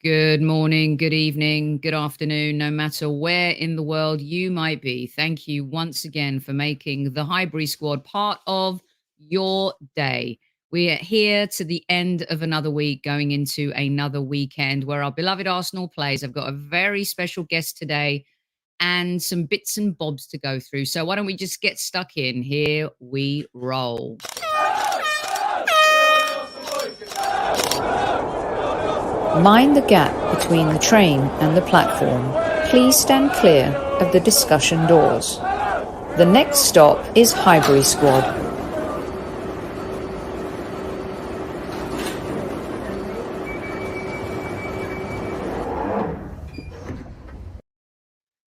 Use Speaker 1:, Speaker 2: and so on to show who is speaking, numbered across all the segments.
Speaker 1: Good morning, good evening, good afternoon, no matter where in the world you might be. Thank you once again for making the Highbury Squad part of your day. We are here to the end of another week, going into another weekend where our beloved Arsenal plays. I've got a very special guest today and some bits and bobs to go through. So why don't we just get stuck in? Here we roll.
Speaker 2: Mind the gap between the train and the platform. Please stand clear of the discussion doors. The next stop is Highbury Squad.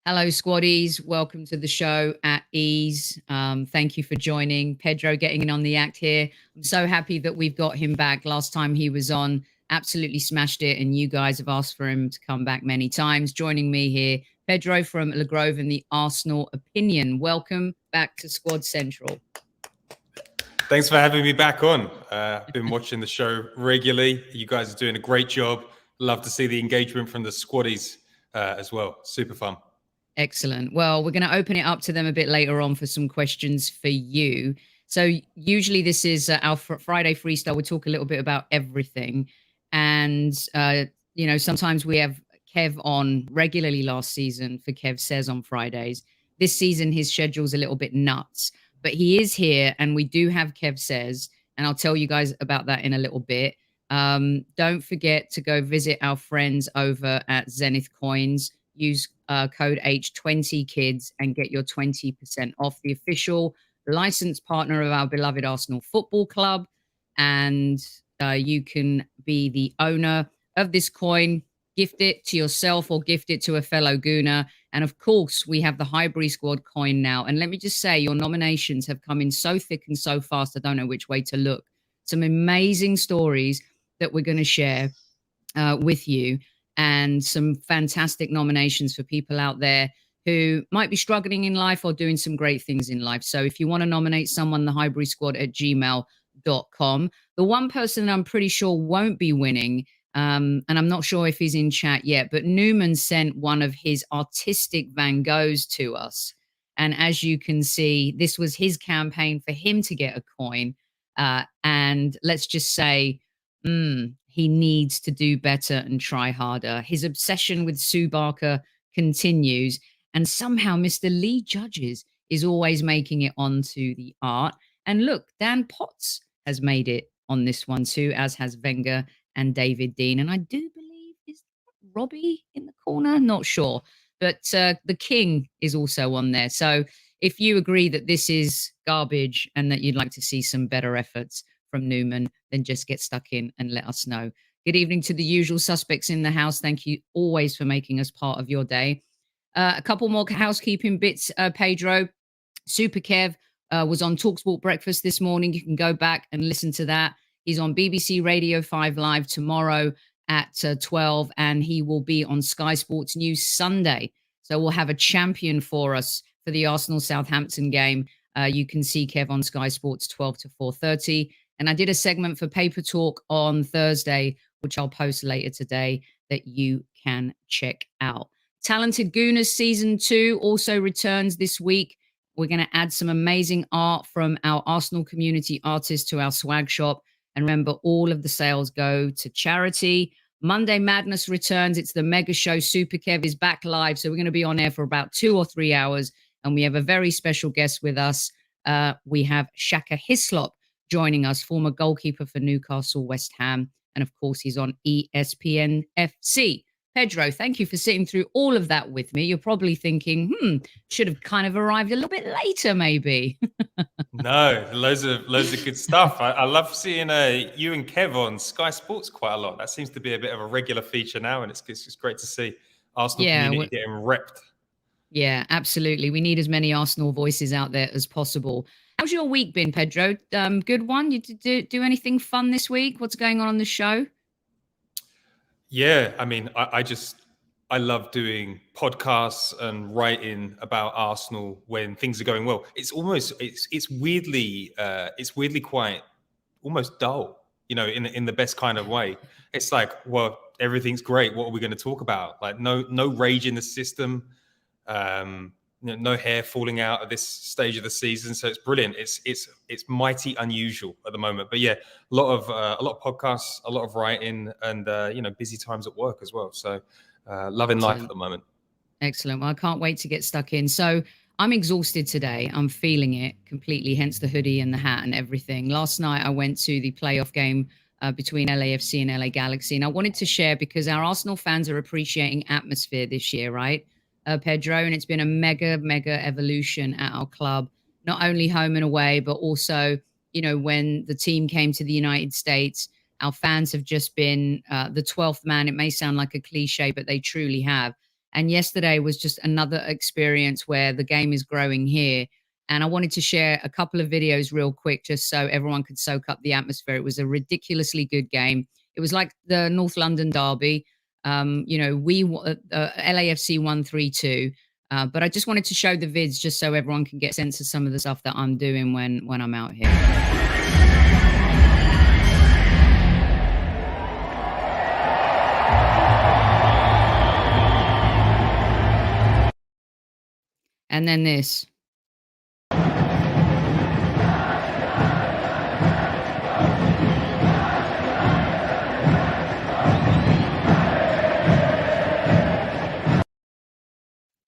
Speaker 1: Hello, squaddies. Welcome to the show at ease. Thank you for joining. Pedro getting in on the act here. I'm so happy that we've got him back. Last time he was on, absolutely smashed it, and you guys have asked for him to come back many times. Joining me here, Pedro from LeGrove and the Arsenal Opinion. Welcome back to Squad Central.
Speaker 3: Thanks for having me back on. I've been watching the show regularly. You guys are doing a great job. Love to see the engagement from the squaddies as well. Super fun.
Speaker 1: Excellent. Well, we're going to open it up to them a bit later on for some questions for you. So usually this is our Friday Freestyle. We talk a little bit about everything. And, sometimes we have Kev on regularly last season for Kev Says on Fridays. This season, his schedule's a little bit nuts. But he is here, and we do have Kev Says. And I'll tell you guys about that in a little bit. Don't forget to go visit our friends over at ZENITH Coins. Use code H20kids and get your 20% off, the official licensed partner of our beloved Arsenal Football Club. And you can be the owner of this coin, gift it to yourself or gift it to a fellow Gooner. And of course, we have the Highbury Squad coin now. And let me just say, your nominations have come in so thick and so fast, I don't know which way to look. Some amazing stories that we're going to share with you, and some fantastic nominations for people out there who might be struggling in life or doing some great things in life. So if you want to nominate someone, the Highbury Squad at gmail.com. The one person I'm pretty sure won't be winning, and I'm not sure if he's in chat yet, but Newman sent one of his artistic Van Goghs to us. And as you can see, this was his campaign for him to get a coin. And let's just say, he needs to do better and try harder. His obsession with Sue Barker continues, and somehow Mr. Lee Judges is always making it onto the art. And look, Dan Potts has made it on this one too, as has Wenger and David Dean. And I do believe, is Robbie in the corner? Not sure. But the King is also on there. So if you agree that this is garbage and that you'd like to see some better efforts from Newman, then just get stuck in and let us know. Good evening to the usual suspects in the house. Thank you always for making us part of your day. A couple more housekeeping bits, Pedro. Super Kev was on TalkSport Breakfast this morning. You can go back and listen to that. He's on BBC Radio 5 Live tomorrow at 12, and he will be on Sky Sports News Sunday. So we'll have a champion for us for the Arsenal-Southampton game. You can see Kev on Sky Sports 12 to 4:30. And I did a segment for Paper Talk on Thursday, which I'll post later today, that you can check out. Talented Gooners Season 2 also returns this week. We're going to add some amazing art from our Arsenal community artists to our swag shop. And remember, all of the sales go to charity. Monday Madness returns. It's the mega show. Super Kev is back live. So we're going to be on air for about 2 or 3 hours. And we have a very special guest with us. We have Xhaka Hislop joining us, former goalkeeper for Newcastle, West Ham. And of course, he's on ESPN FC. Pedro, thank you for sitting through all of that with me. You're probably thinking, should have kind of arrived a little bit later, maybe.
Speaker 3: No, loads of good stuff. I love seeing you and Kev on Sky Sports quite a lot. That seems to be a bit of a regular feature now, and it's great to see Arsenal community getting repped.
Speaker 1: Yeah, absolutely. We need as many Arsenal voices out there as possible. How's your week been, Pedro? Good one? You do anything fun this week? What's going on the show?
Speaker 3: Yeah, I mean, I love doing podcasts and writing about Arsenal when things are going well. It's weirdly quite almost dull in the best kind of way. It's like, well, everything's great. What are we going to talk about? Like, no rage in the system. No hair falling out at this stage of the season, so it's brilliant. It's mighty unusual at the moment, but yeah, a lot of podcasts, a lot of writing, and busy times at work as well. So loving life at the moment.
Speaker 1: Excellent. Well, I can't wait to get stuck in. So I'm exhausted today. I'm feeling it completely, hence the hoodie and the hat and everything. Last night I went to the playoff game between LAFC and LA Galaxy, and I wanted to share because our Arsenal fans are appreciating atmosphere this year, right? Pedro, and it's been a mega evolution at our club, not only home and away, but also, when the team came to the United States, our fans have just been the 12th man. It may sound like a cliche, but they truly have. And yesterday was just another experience where the game is growing here. And I wanted to share a couple of videos real quick, just so everyone could soak up the atmosphere. It was a ridiculously good game. It was like the North London derby. LAFC won 3-2, but I just wanted to show the vids just so everyone can get a sense of some of the stuff that I'm doing when I'm out here. And then this.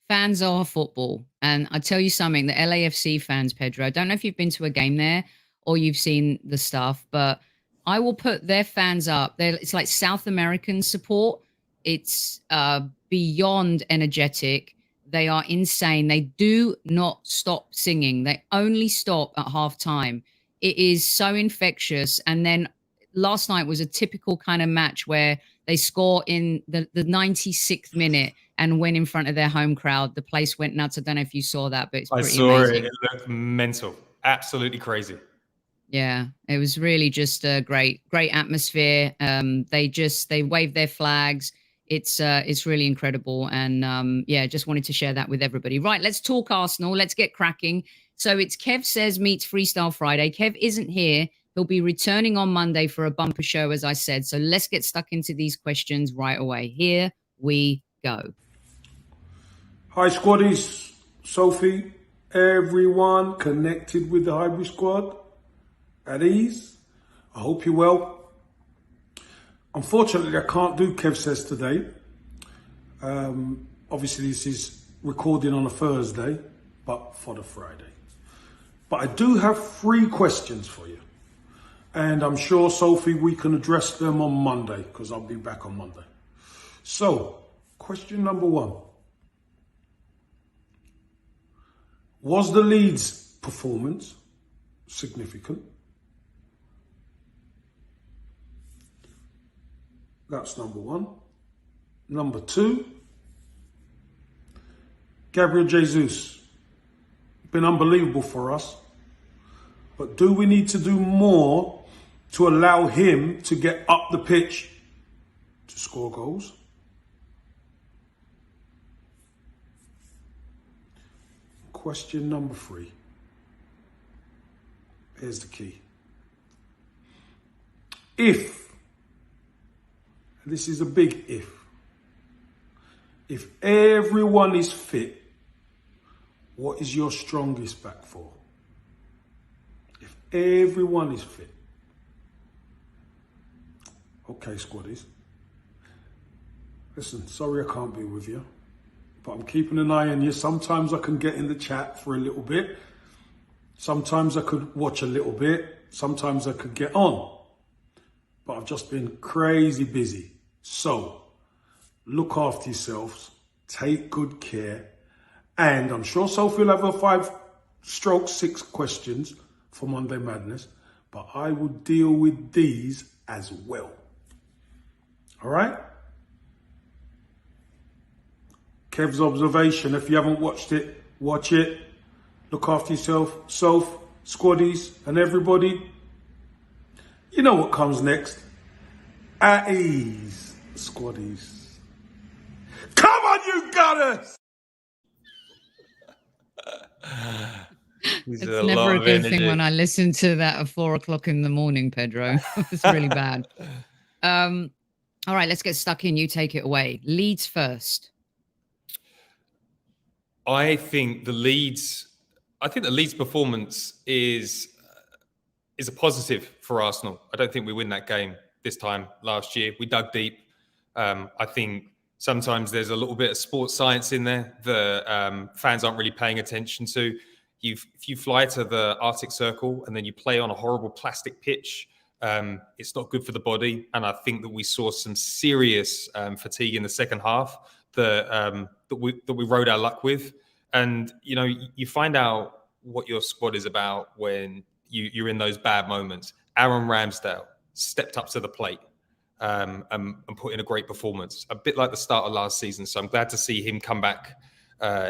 Speaker 1: Fans are football. And I tell you something, the LAFC fans, Pedro, I don't know if you've been to a game there or you've seen the stuff, but I will put their fans up. It's like South American support. It's beyond energetic. They are insane. They do not stop singing. They only stop at halftime. It is so infectious. And then last night was a typical kind of match where they score in the 96th minute and win in front of their home crowd. The place went nuts. I don't know if you saw that, but it's pretty amazing.
Speaker 3: It looked mental. Absolutely crazy.
Speaker 1: Yeah, it was really just a great atmosphere. They waved their flags. It's really incredible. And just wanted to share that with everybody. Right, let's talk Arsenal. Let's get cracking. So it's Kev Says meets Freestyle Friday. Kev isn't here. He'll be returning on Monday for a bumper show, as I said. So let's get stuck into these questions right away. Here we go.
Speaker 4: Hi, squaddies. Sophie, everyone connected with the Highbury Squad at ease. I hope you're well. Unfortunately, I can't do Kev Says today. Obviously, this is recording on a Thursday, but for the Friday. But I do have 3 questions for you. And I'm sure, Sophie, we can address them on Monday, because I'll be back on Monday. So, question number 1. Was the Leeds performance significant? That's number 1. Number 2, Gabriel Jesus. Been unbelievable for us. But do we need to do more to allow him to get up the pitch to score goals? Question number 3. Here's the key. If, and this is a big if everyone is fit, what is your strongest back four? If everyone is fit. Okay, squaddies. Listen, sorry I can't be with you, but I'm keeping an eye on you. Sometimes I can get in the chat for a little bit. Sometimes I could watch a little bit. Sometimes I could get on. But I've just been crazy busy. So, look after yourselves. Take good care. And I'm sure Sophie will have her 5/6 questions for Monday Madness. But I will deal with these as well. All right? Kev's observation. If you haven't watched it, watch it. Look after yourself. Soph, squaddies, and everybody. You know what comes next. At ease, squaddies. Come on, you Gunners!
Speaker 3: This is
Speaker 1: It's
Speaker 3: a
Speaker 1: never
Speaker 3: lot
Speaker 1: a
Speaker 3: of
Speaker 1: good thing
Speaker 3: energy.
Speaker 1: when I listen to that at 4 o'clock in the morning, Pedro. It's really bad. All right, let's get stuck in. You take it away. Leeds first.
Speaker 3: I think the Leeds performance is a positive for Arsenal. I don't think we win that game this time last year. We dug deep. I think sometimes there's a little bit of sports science in there that fans aren't really paying attention to. If you fly to the Arctic Circle and then you play on a horrible plastic pitch, it's not good for the body. And I think that we saw some serious fatigue in the second half that we rode our luck with. And, you find out what your squad is about when you're in those bad moments. Aaron Ramsdale stepped up to the plate and put in a great performance, a bit like the start of last season. So I'm glad to see him come back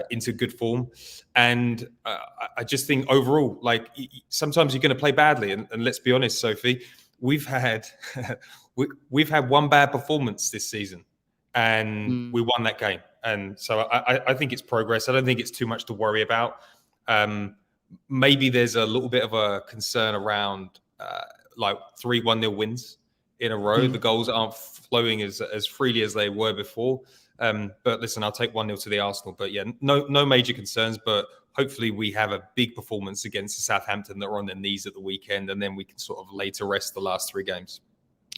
Speaker 3: into good form. And I just think overall, like sometimes you're going to play badly. And let's be honest, Sophie, we've had one bad performance this season and we won that game. And so I think it's progress. I don't think it's too much to worry about. Maybe there's a little bit of a concern around like 3 1-0 wins in a row. The goals aren't flowing as freely as they were before. But listen, I'll take 1-0 to the Arsenal. But yeah, no major concerns. But hopefully we have a big performance against the Southampton that are on their knees at the weekend. And then we can sort of lay to rest the last 3 games.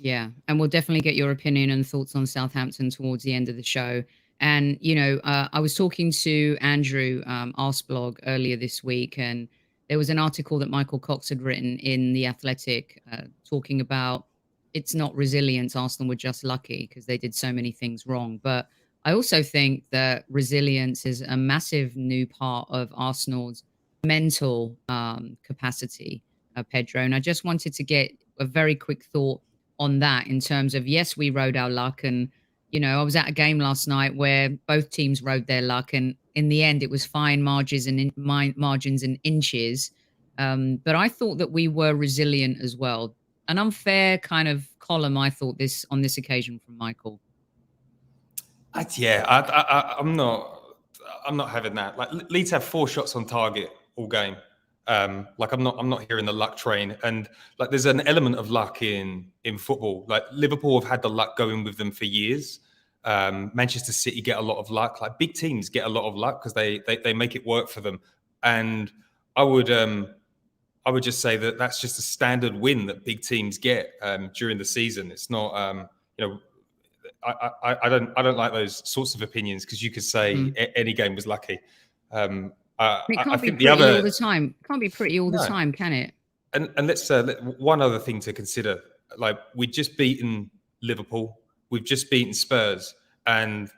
Speaker 1: Yeah, and we'll definitely get your opinion and thoughts on Southampton towards the end of the show. And, I was talking to Andrew Arsblog earlier this week, and there was an article that Michael Cox had written in The Athletic talking about it's not resilience. Arsenal were just lucky because they did so many things wrong. But I also think that resilience is a massive new part of Arsenal's mental capacity, Pedro. And I just wanted to get a very quick thought on that in terms of, yes, we rode our luck. And, I was at a game last night where both teams rode their luck. And in the end, it was fine margins and inches. But I thought that we were resilient as well. An unfair kind of column, I thought, on this occasion from Michael.
Speaker 3: I'm not having that. Like Leeds have 4 shots on target all game. I'm not hearing the luck train, and like there's an element of luck in football. Like Liverpool have had the luck going with them for years. Manchester City get a lot of luck. Like big teams get a lot of luck because they make it work for them. And I would just say that that's just a standard win that big teams get during the season. It's not I don't like those sorts of opinions because you could say any game was lucky.
Speaker 1: It can't be pretty all the time. It can't be pretty all the time, can it?
Speaker 3: And let's one other thing to consider. Like we've just beaten Liverpool, we've just beaten Spurs, and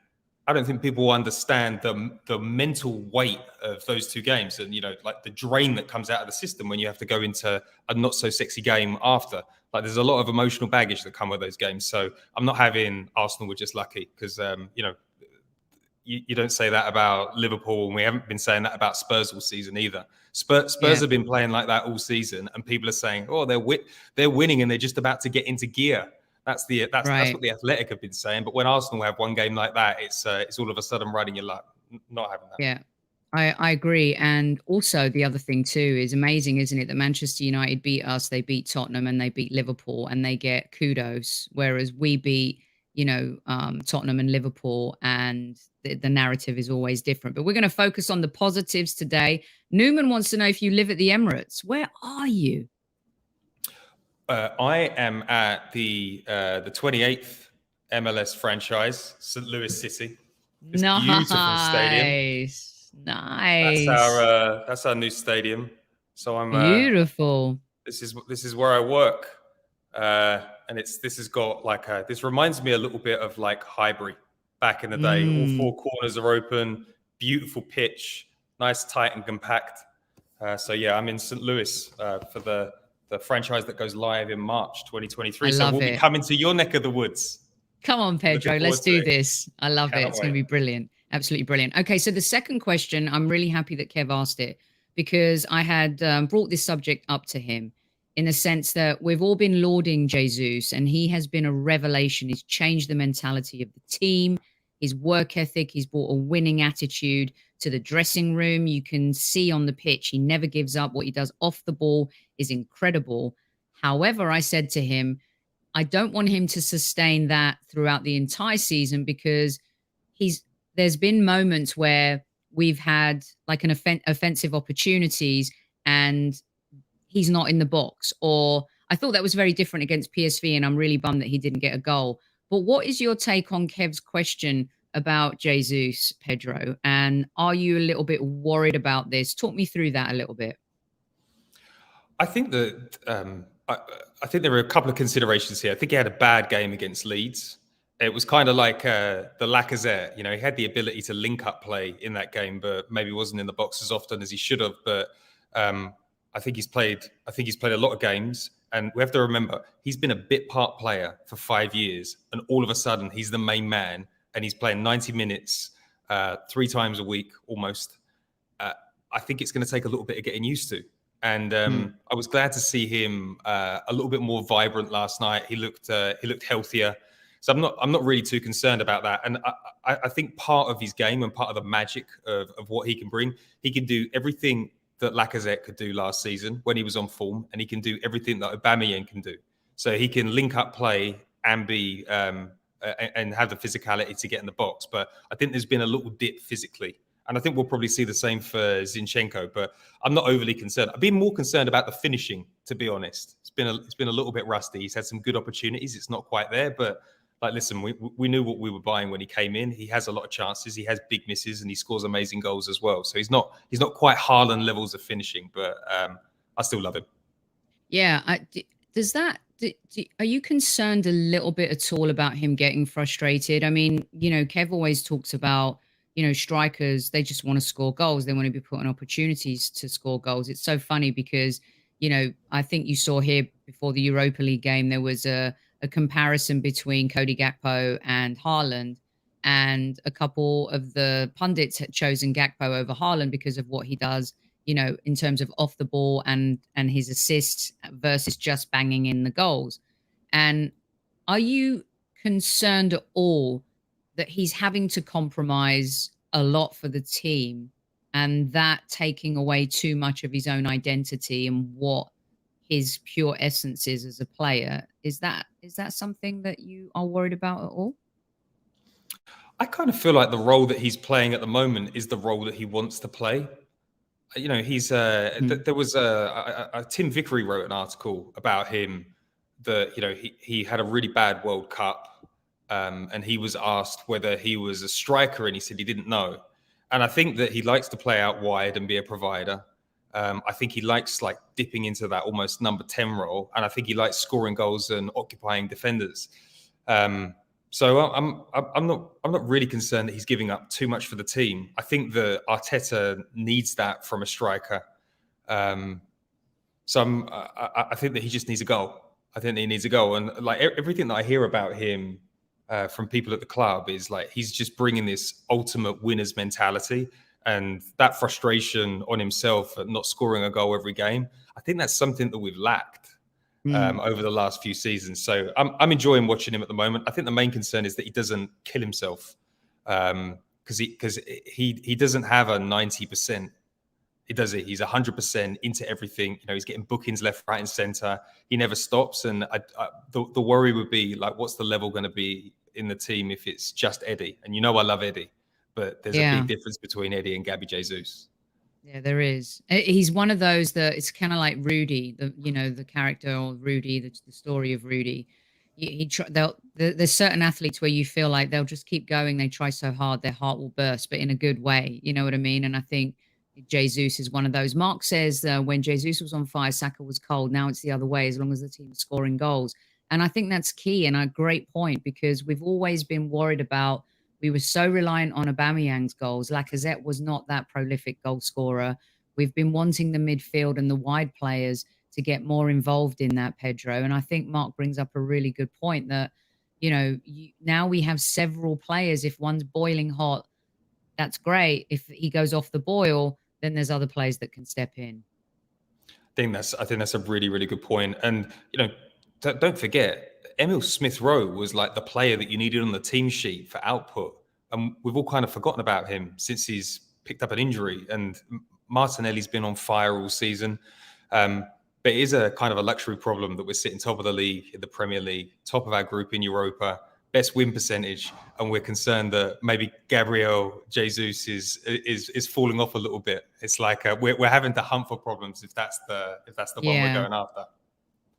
Speaker 3: I don't think people understand the mental weight of those 2 games, and like the drain that comes out of the system when you have to go into a not so sexy game after. Like there's a lot of emotional baggage that come with those games. So I'm not having Arsenal were just lucky because you don't say that about Liverpool, and we haven't been saying that about Spurs all season either. Spurs have been playing like that all season, and people are saying, "Oh, they're winning, and they're just about to get into gear." That's what the Athletic have been saying. But when Arsenal have one game like that, it's all of a sudden riding your luck. Not having that.
Speaker 1: Yeah, I agree. And also the other thing too is amazing, isn't it? That Manchester United beat us, they beat Tottenham, and they beat Liverpool, and they get kudos, whereas we beat Tottenham and Liverpool, and the narrative is always different. But we're going to focus on the positives today. Newman wants to know if you live at the Emirates. Where are you?
Speaker 3: I am at the 28th MLS franchise, St. Louis City. This beautiful stadium.
Speaker 1: Nice.
Speaker 3: That's our new stadium. So I'm
Speaker 1: beautiful.
Speaker 3: This is where I work. And this reminds me a little bit of like Highbury back in the day. All 4 corners are open, beautiful pitch, nice, tight and compact. I'm in St. Louis for the franchise that goes live in March 2023. So we'll be coming to your neck of the woods.
Speaker 1: Come on, Pedro, let's do this. I love it. It's going to be brilliant. Absolutely brilliant. Okay, so the second question, I'm really happy that Kev asked it because I had brought this subject up to him in the sense that we've all been lauding Jesus, and he has been a revelation. He's changed the mentality of the team. his work ethic. He's brought a winning attitude to the dressing room. You can see on the pitch, he never gives up. What he does off the ball is incredible. However, I said to him, I don't want him to sustain that throughout the entire season, because there's been moments where we've had like an offensive opportunities and he's not in the box. Or I thought that was very different against PSV, and I'm really bummed that he didn't get a goal. But what is your take on Kev's question about Jesus, Pedro? And are you a little bit worried about this? Talk me through that a little bit.
Speaker 3: I think that I think there were a couple of considerations here. I think he had a bad game against Leeds. It was kind of like the Lacazette. You know, he had the ability to link up play in that game, but maybe wasn't in the box as often as he should have. But I think he's played a lot of games, and we have to remember he's been a bit part player for 5 years, and all of a sudden he's the main man, and he's playing 90 minutes 3 times a week almost. I think it's going to take a little bit of getting used to. And I was glad to see him a little bit more vibrant last night. He looked healthier, so I'm not really too concerned about that. And I think part of his game and part of the magic of what he can bring, he can do everything that Lacazette could do last season when he was on form, and he can do everything that Aubameyang can do. So he can link up play and be and have the physicality to get in the box. But I think there's been a little dip physically. And I think we'll probably see the same for Zinchenko, but I'm not overly concerned. I've been more concerned about the finishing, to be honest. It's been a little bit rusty. He's had some good opportunities. It's not quite there, but like, listen, we knew what we were buying when he came in. He has a lot of chances. He has big misses, and he scores amazing goals as well. So he's not quite Haaland levels of finishing, but I still love him.
Speaker 1: Yeah. Are you concerned a little bit at all about him getting frustrated? I mean, you know, Kev always talks about, you know, strikers, they just want to score goals. They want to be put in opportunities to score goals. It's so funny because, you know, I think you saw here before the Europa League game, there was a comparison between Cody Gakpo and Haaland, and a couple of the pundits had chosen Gakpo over Haaland because of what he does, you know, in terms of off the ball and his assists versus just banging in the goals. And are you concerned at all that he's having to compromise a lot for the team, and that taking away too much of his own identity and what his pure essence is as a player? Is that something that you are worried about at all?
Speaker 3: I kind of feel like the role that he's playing at the moment is the role that he wants to play. You know, he's there was a Tim Vickery wrote an article about him that, you know, he had a really bad World Cup. And he was asked whether he was a striker, and he said he didn't know. And I think that he likes to play out wide and be a provider. I think he likes like dipping into that almost number 10 role, and I think he likes scoring goals and occupying defenders. So I'm not really concerned that he's giving up too much for the team. I think that Arteta needs that from a striker. So I think that he just needs a goal. I think that he needs a goal, and like everything that I hear about him from people at the club is like he's just bringing this ultimate winner's mentality, and that frustration on himself at not scoring a goal every game. I think that's something that we've lacked over the last few seasons. So I'm enjoying watching him at the moment. I think the main concern is that he doesn't kill himself, because he doesn't have a 90%. He does it. He's 100% into everything. You know, he's getting bookings left, right, and center. He never stops. And the worry would be like, what's the level going to be in the team if it's just Eddie? And you know, I love Eddie, but there's a big difference between Eddie and Gabriel Jesus.
Speaker 1: Yeah, there is. He's one of those that it's kind of like Rudy, the character, or Rudy, the story of Rudy. There's certain athletes where you feel like they'll just keep going. They try so hard, their heart will burst, but in a good way. You know what I mean? And I think Jesus is one of those. Mark says when Jesus was on fire, Saka was cold. Now it's the other way, as long as the team is scoring goals. And I think that's key, and a great point, because we've always been worried about, we were so reliant on Aubameyang's goals. Lacazette was not that prolific goal scorer. We've been wanting the midfield and the wide players to get more involved in that, Pedro. And I think Mark brings up a really good point that, now we have several players. If one's boiling hot, that's great. If he goes off the boil, then there's other players that can step in.
Speaker 3: I think that's a really, really good point. And, don't forget, Emil Smith-Rowe was like the player that you needed on the team sheet for output and we've all kind of forgotten about him since he's picked up an injury. And Martinelli's been on fire all season. But it is a kind of a luxury problem that we're sitting top of the league in the Premier League, top of our group in Europa, best win percentage, and we're concerned that maybe Gabriel Jesus is falling off a little bit. It's like we're having to hunt for problems if that's the one we're going after.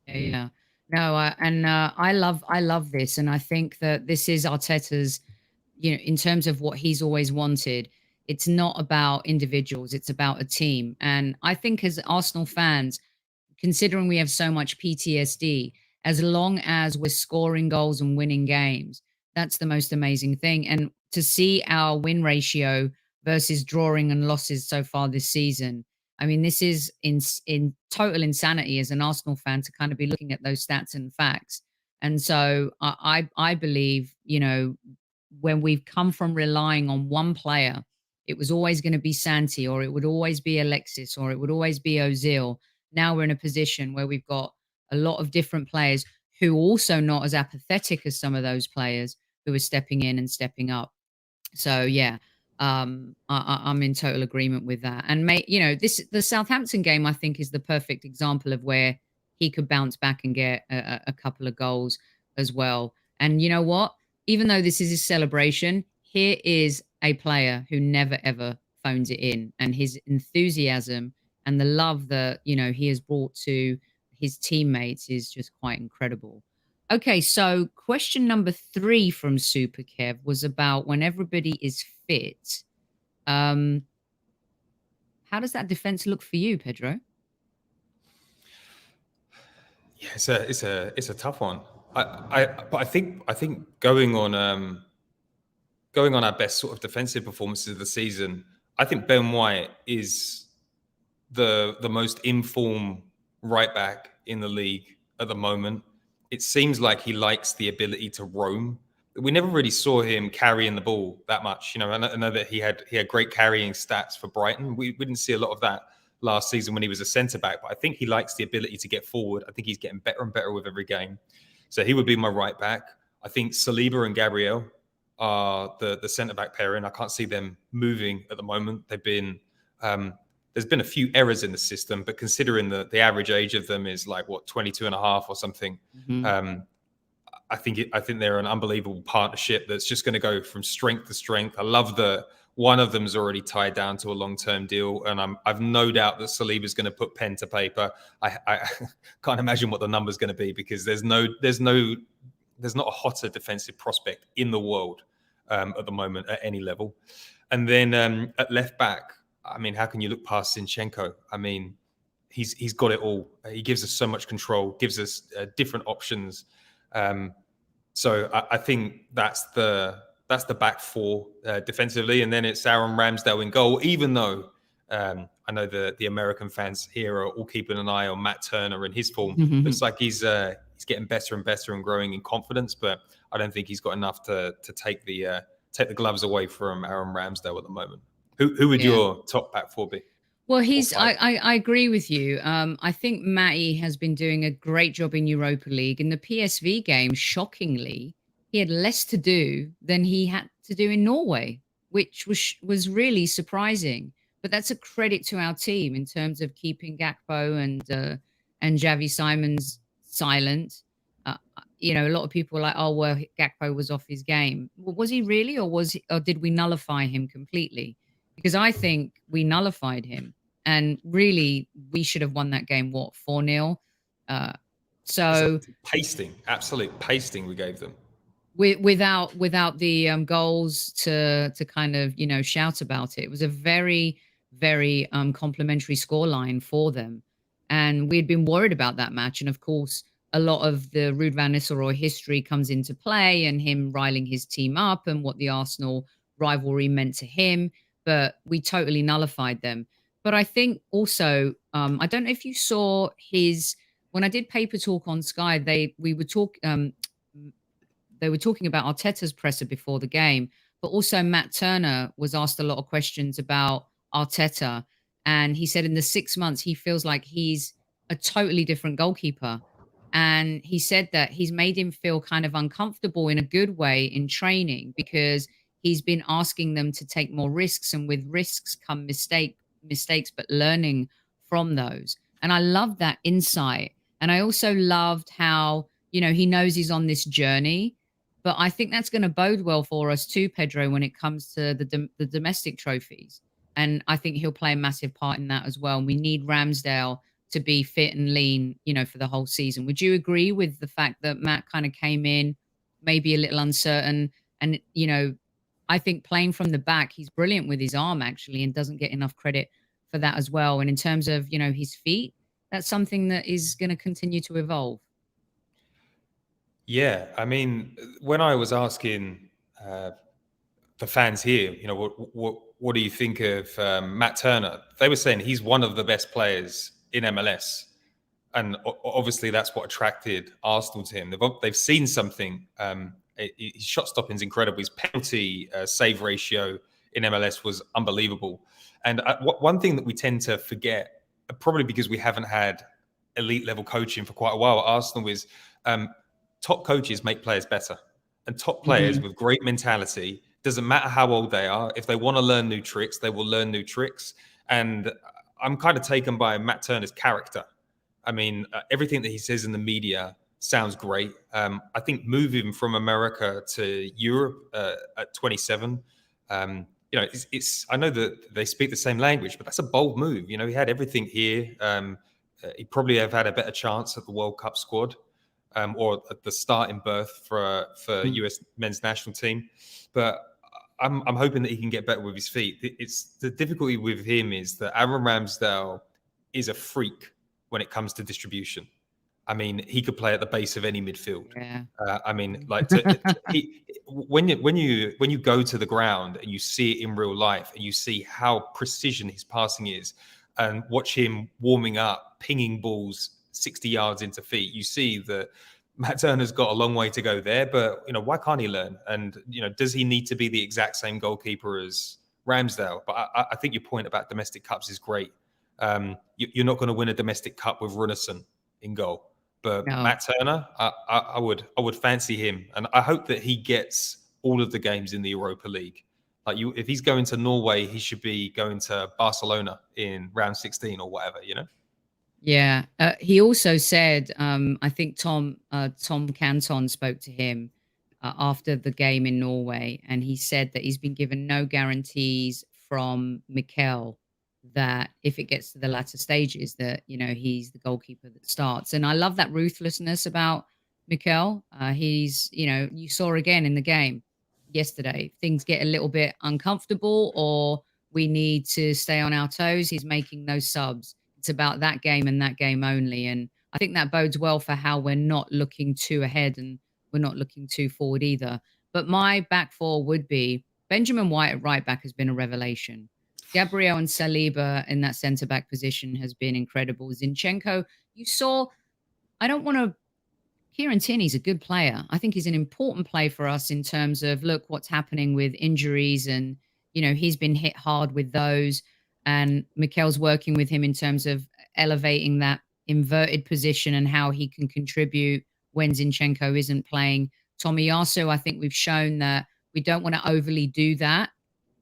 Speaker 1: Yeah. No, I love this, and I think that this is Arteta's. In terms of what he's always wanted, it's not about individuals; it's about a team. And I think as Arsenal fans, considering we have so much PTSD, as long as we're scoring goals and winning games, that's the most amazing thing. And to see our win ratio versus drawing and losses so far this season, I mean, this is in total insanity as an Arsenal fan to kind of be looking at those stats and facts. And so I believe, when we've come from relying on one player, it was always going to be Santi, or it would always be Alexis, or it would always be Ozil. Now we're in a position where we've got a lot of different players who also not as apathetic as some of those players who are stepping in and stepping up. So yeah, I'm in total agreement with that. And the Southampton game, I think, is the perfect example of where he could bounce back and get a couple of goals as well. And you know what? Even though this is his celebration, here is a player who never ever phones it in, and his enthusiasm and the love that, he has brought to his teammates is just quite incredible. Okay, so question number 3 from Super Kev was about when everybody is fit. How does that defense look for you, Pedro?
Speaker 3: Yeah, it's a tough one. But I think going on our best sort of defensive performances of the season, I think Ben White is the most informed right back in the league at the moment. It seems like he likes the ability to roam. We never really saw him carrying the ball that much. I know that he had great carrying stats for Brighton. We didn't see a lot of that last season when he was a centre back, but I think he likes the ability to get forward. I think he's getting better and better with every game. So he would be my right back. I think Saliba and Gabriel are the centre back pairing. I can't see them moving at the moment. They've been there's been a few errors in the system, but considering the average age of them is like 22 and a half or something, I think they're an unbelievable partnership that's just going to go from strength to strength. I love that one of them's already tied down to a long-term deal, and I've no doubt that Saliba's going to put pen to paper. I can't imagine what the number's going to be, because there's not a hotter defensive prospect in the world at the moment at any level. And then at left back, I mean, how can you look past Zinchenko? I mean, he's got it all. He gives us so much control, gives us different options. So I think that's the back four defensively, and then it's Aaron Ramsdale in goal. Even though I know the American fans here are all keeping an eye on Matt Turner and his form. Looks like he's getting better and better and growing in confidence, but I don't think he's got enough to take the gloves away from Aaron Ramsdale at the moment. Who would your top back four be?
Speaker 1: Well, I agree with you. I think Matty has been doing a great job in Europa League. In the PSV game, shockingly, he had less to do than he had to do in Norway, which was really surprising. But that's a credit to our team in terms of keeping Gakpo and Xavi Simons silent. A lot of people are like, oh, well, Gakpo was off his game. Well, was he really, or did we nullify him completely? Because I think we nullified him, and really we should have won that game. 4-0. So
Speaker 3: absolute pasting we gave them.
Speaker 1: Without the goals to kind of shout about it. It was a very, very complimentary scoreline for them, and we'd been worried about that match. And of course, a lot of the Ruud van Nistelrooy history comes into play, and him riling his team up, and what the Arsenal rivalry meant to him. But we totally nullified them. But I think also, I don't know if you saw when I did Paper Talk on Sky, they were talking about Arteta's presser before the game, but also Matt Turner was asked a lot of questions about Arteta. And he said in the 6 months, he feels like he's a totally different goalkeeper. And he said that he's made him feel kind of uncomfortable in a good way in training, because he's been asking them to take more risks, and with risks come mistakes, but learning from those. And I love that insight. And I also loved how, he knows he's on this journey, but I think that's going to bode well for us too, Pedro, when it comes to the domestic trophies. And I think he'll play a massive part in that as well. And we need Ramsdale to be fit and lean, for the whole season. Would you agree with the fact that Matt kind of came in maybe a little uncertain? And, I think playing from the back, he's brilliant with his arm, actually, and doesn't get enough credit for that as well. And in terms of, his feet, that's something that is going to continue to evolve.
Speaker 3: Yeah, I mean, when I was asking the fans here, what do you think of Matt Turner? They were saying he's one of the best players in MLS. And obviously that's what attracted Arsenal to him. They've seen something. His shot stopping is incredible. His penalty save ratio in MLS was unbelievable. And one thing that we tend to forget, probably because we haven't had elite level coaching for quite a while at Arsenal, is top coaches make players better. And top players with great mentality, doesn't matter how old they are, if they want to learn new tricks, they will learn new tricks. And I'm kind of taken by Matt Turner's character. I mean, everything that he says in the media sounds great. I think moving from America to Europe at 27, it's I know that they speak the same language, but that's a bold move. He had everything here. He probably have had a better chance at the World Cup squad or at the starting berth for US men's national team. But I'm hoping that he can get better with his feet. It's the difficulty with him is that Aaron Ramsdale is a freak when it comes to distribution. I mean, he could play at the base of any midfield.
Speaker 1: Yeah.
Speaker 3: I mean, like when you go to the ground and you see it in real life and you see how precision his passing is, and watch him warming up, pinging balls 60 yards into feet, you see that Matt Turner's got a long way to go there. But why can't he learn? And does he need to be the exact same goalkeeper as Ramsdale? But I think your point about domestic cups is great. You're not going to win a domestic cup with Runarsson in goal, but no. Matt Turner, I would fancy him, and I hope that he gets all of the games in the Europa League. Like if he's going to Norway, he should be going to Barcelona in round 16 or whatever,
Speaker 1: Yeah, he also said, I think Tom Canton spoke to him after the game in Norway, and he said that he's been given no guarantees from Mikel that if it gets to the latter stages that, he's the goalkeeper that starts. And I love that ruthlessness about Mikel. He's, you saw again in the game yesterday, things get a little bit uncomfortable or we need to stay on our toes. He's making those subs. It's about that game and that game only. And I think that bodes well for how we're not looking too ahead and we're not looking too forward either. But my back four would be Benjamin White at right back has been a revelation. Gabriel and Saliba in that centre-back position has been incredible. Zinchenko, you saw, Kieran Tierney's a good player. I think he's an important play for us in terms of, look, what's happening with injuries and, he's been hit hard with those. And Mikel's working with him in terms of elevating that inverted position and how he can contribute when Zinchenko isn't playing. Tomiyasu, I think we've shown that we don't want to overly do that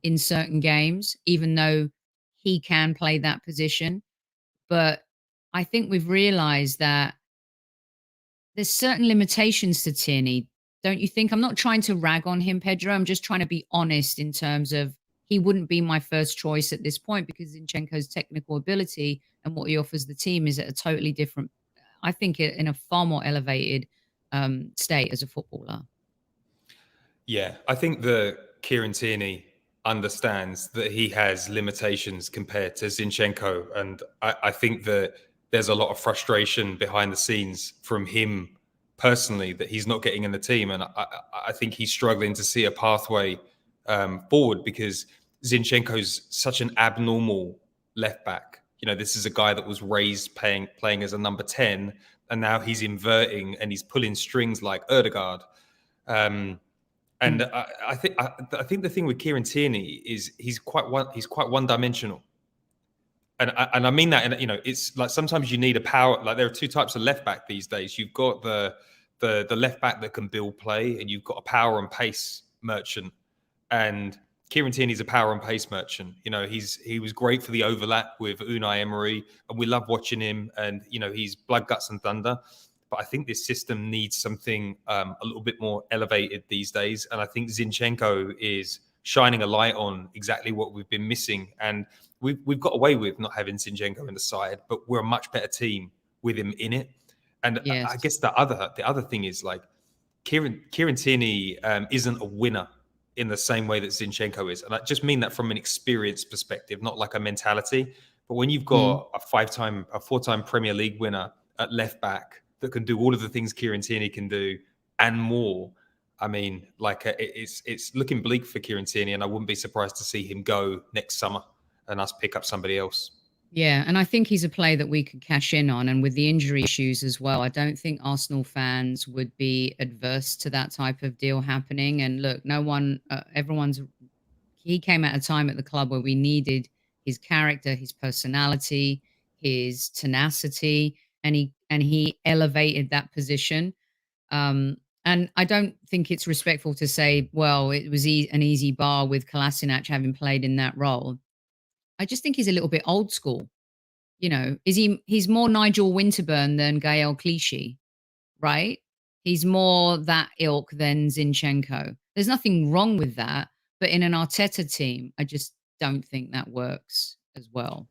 Speaker 1: in certain games, even though he can play that position. But I think we've realized that there's certain limitations to Tierney, don't you think? I'm not trying to rag on him, Pedro. I'm just trying to be honest in terms of he wouldn't be my first choice at this point because Zinchenko's technical ability and what he offers the team is at a totally different, I think, in a far more elevated state as a footballer.
Speaker 3: Yeah, I think that Kieran Tierney understands that he has limitations compared to Zinchenko. And I think that there's a lot of frustration behind the scenes from him personally that he's not getting in the team. And I think he's struggling to see a pathway forward because Zinchenko's such an abnormal left back. This is a guy that was raised playing as a number 10, and now he's inverting and he's pulling strings like Ødegaard. And I think the thing with Kieran Tierney is he's quite one-dimensional, and I mean that. And it's like sometimes you need a power. Like there are two types of left back these days. You've got the left back that can build play, and you've got a power and pace merchant. And Kieran Tierney's a power and pace merchant. You know, he was great for the overlap with Unai Emery, and we love watching him. And you know, he's blood, guts, and thunder. But I think this system needs something a little bit more elevated these days. And I think Zinchenko is shining a light on exactly what we've been missing. And we've got away with not having Zinchenko in the side, but we're a much better team with him in it. And I guess the other thing is like Kieran Tierney isn't a winner in the same way that Zinchenko is. And I just mean that from an experience perspective, not like a mentality. But when you've got a four-time Premier League winner at left back that can do all of the things Kieran Tierney can do and more, I mean, like it's looking bleak for Kieran Tierney, and I wouldn't be surprised to see him go next summer and us pick up somebody else.
Speaker 1: Yeah, and I think he's a play that we could cash in on. And with the injury issues as well, I don't think Arsenal fans would be adverse to that type of deal happening. And look, he came at a time at the club where we needed his character, his personality, his tenacity, and he elevated that position. And I don't think it's respectful to say, well, it was an easy bar with Kolasinac having played in that role. I just think he's a little bit old school. You know, he's more Nigel Winterburn than Gael Clichy, right? He's more that ilk than Zinchenko. There's nothing wrong with that, but in an Arteta team, I just don't think that works as well.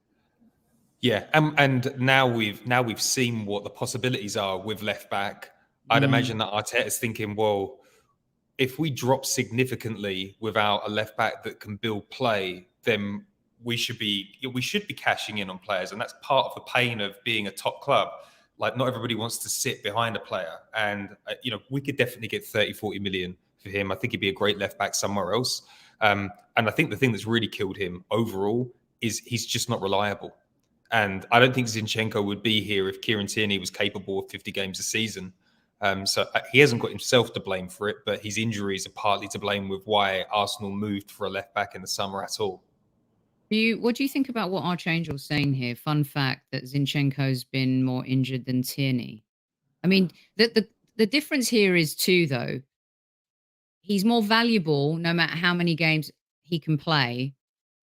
Speaker 3: Yeah, and now we've seen what the possibilities are with left back. I'd imagine that Arteta's thinking, well, if we drop significantly without a left back that can build play, then we should be cashing in on players. And that's part of the pain of being a top club. Like, not everybody wants to sit behind a player. And, you know, we could definitely get 30, 40 million for him. I think he'd be a great left back somewhere else. And I think the thing that's really killed him overall is he's just not reliable. And I don't think Zinchenko would be here if Kieran Tierney was capable of 50 games a season. So he hasn't got himself to blame for it, but his injuries are partly to blame with why Arsenal moved for a left back in the summer at all.
Speaker 1: What do you think about what Archangel's saying here? Fun fact that Zinchenko's been more injured than Tierney. I mean, the difference here is too, though. He's more valuable no matter how many games he can play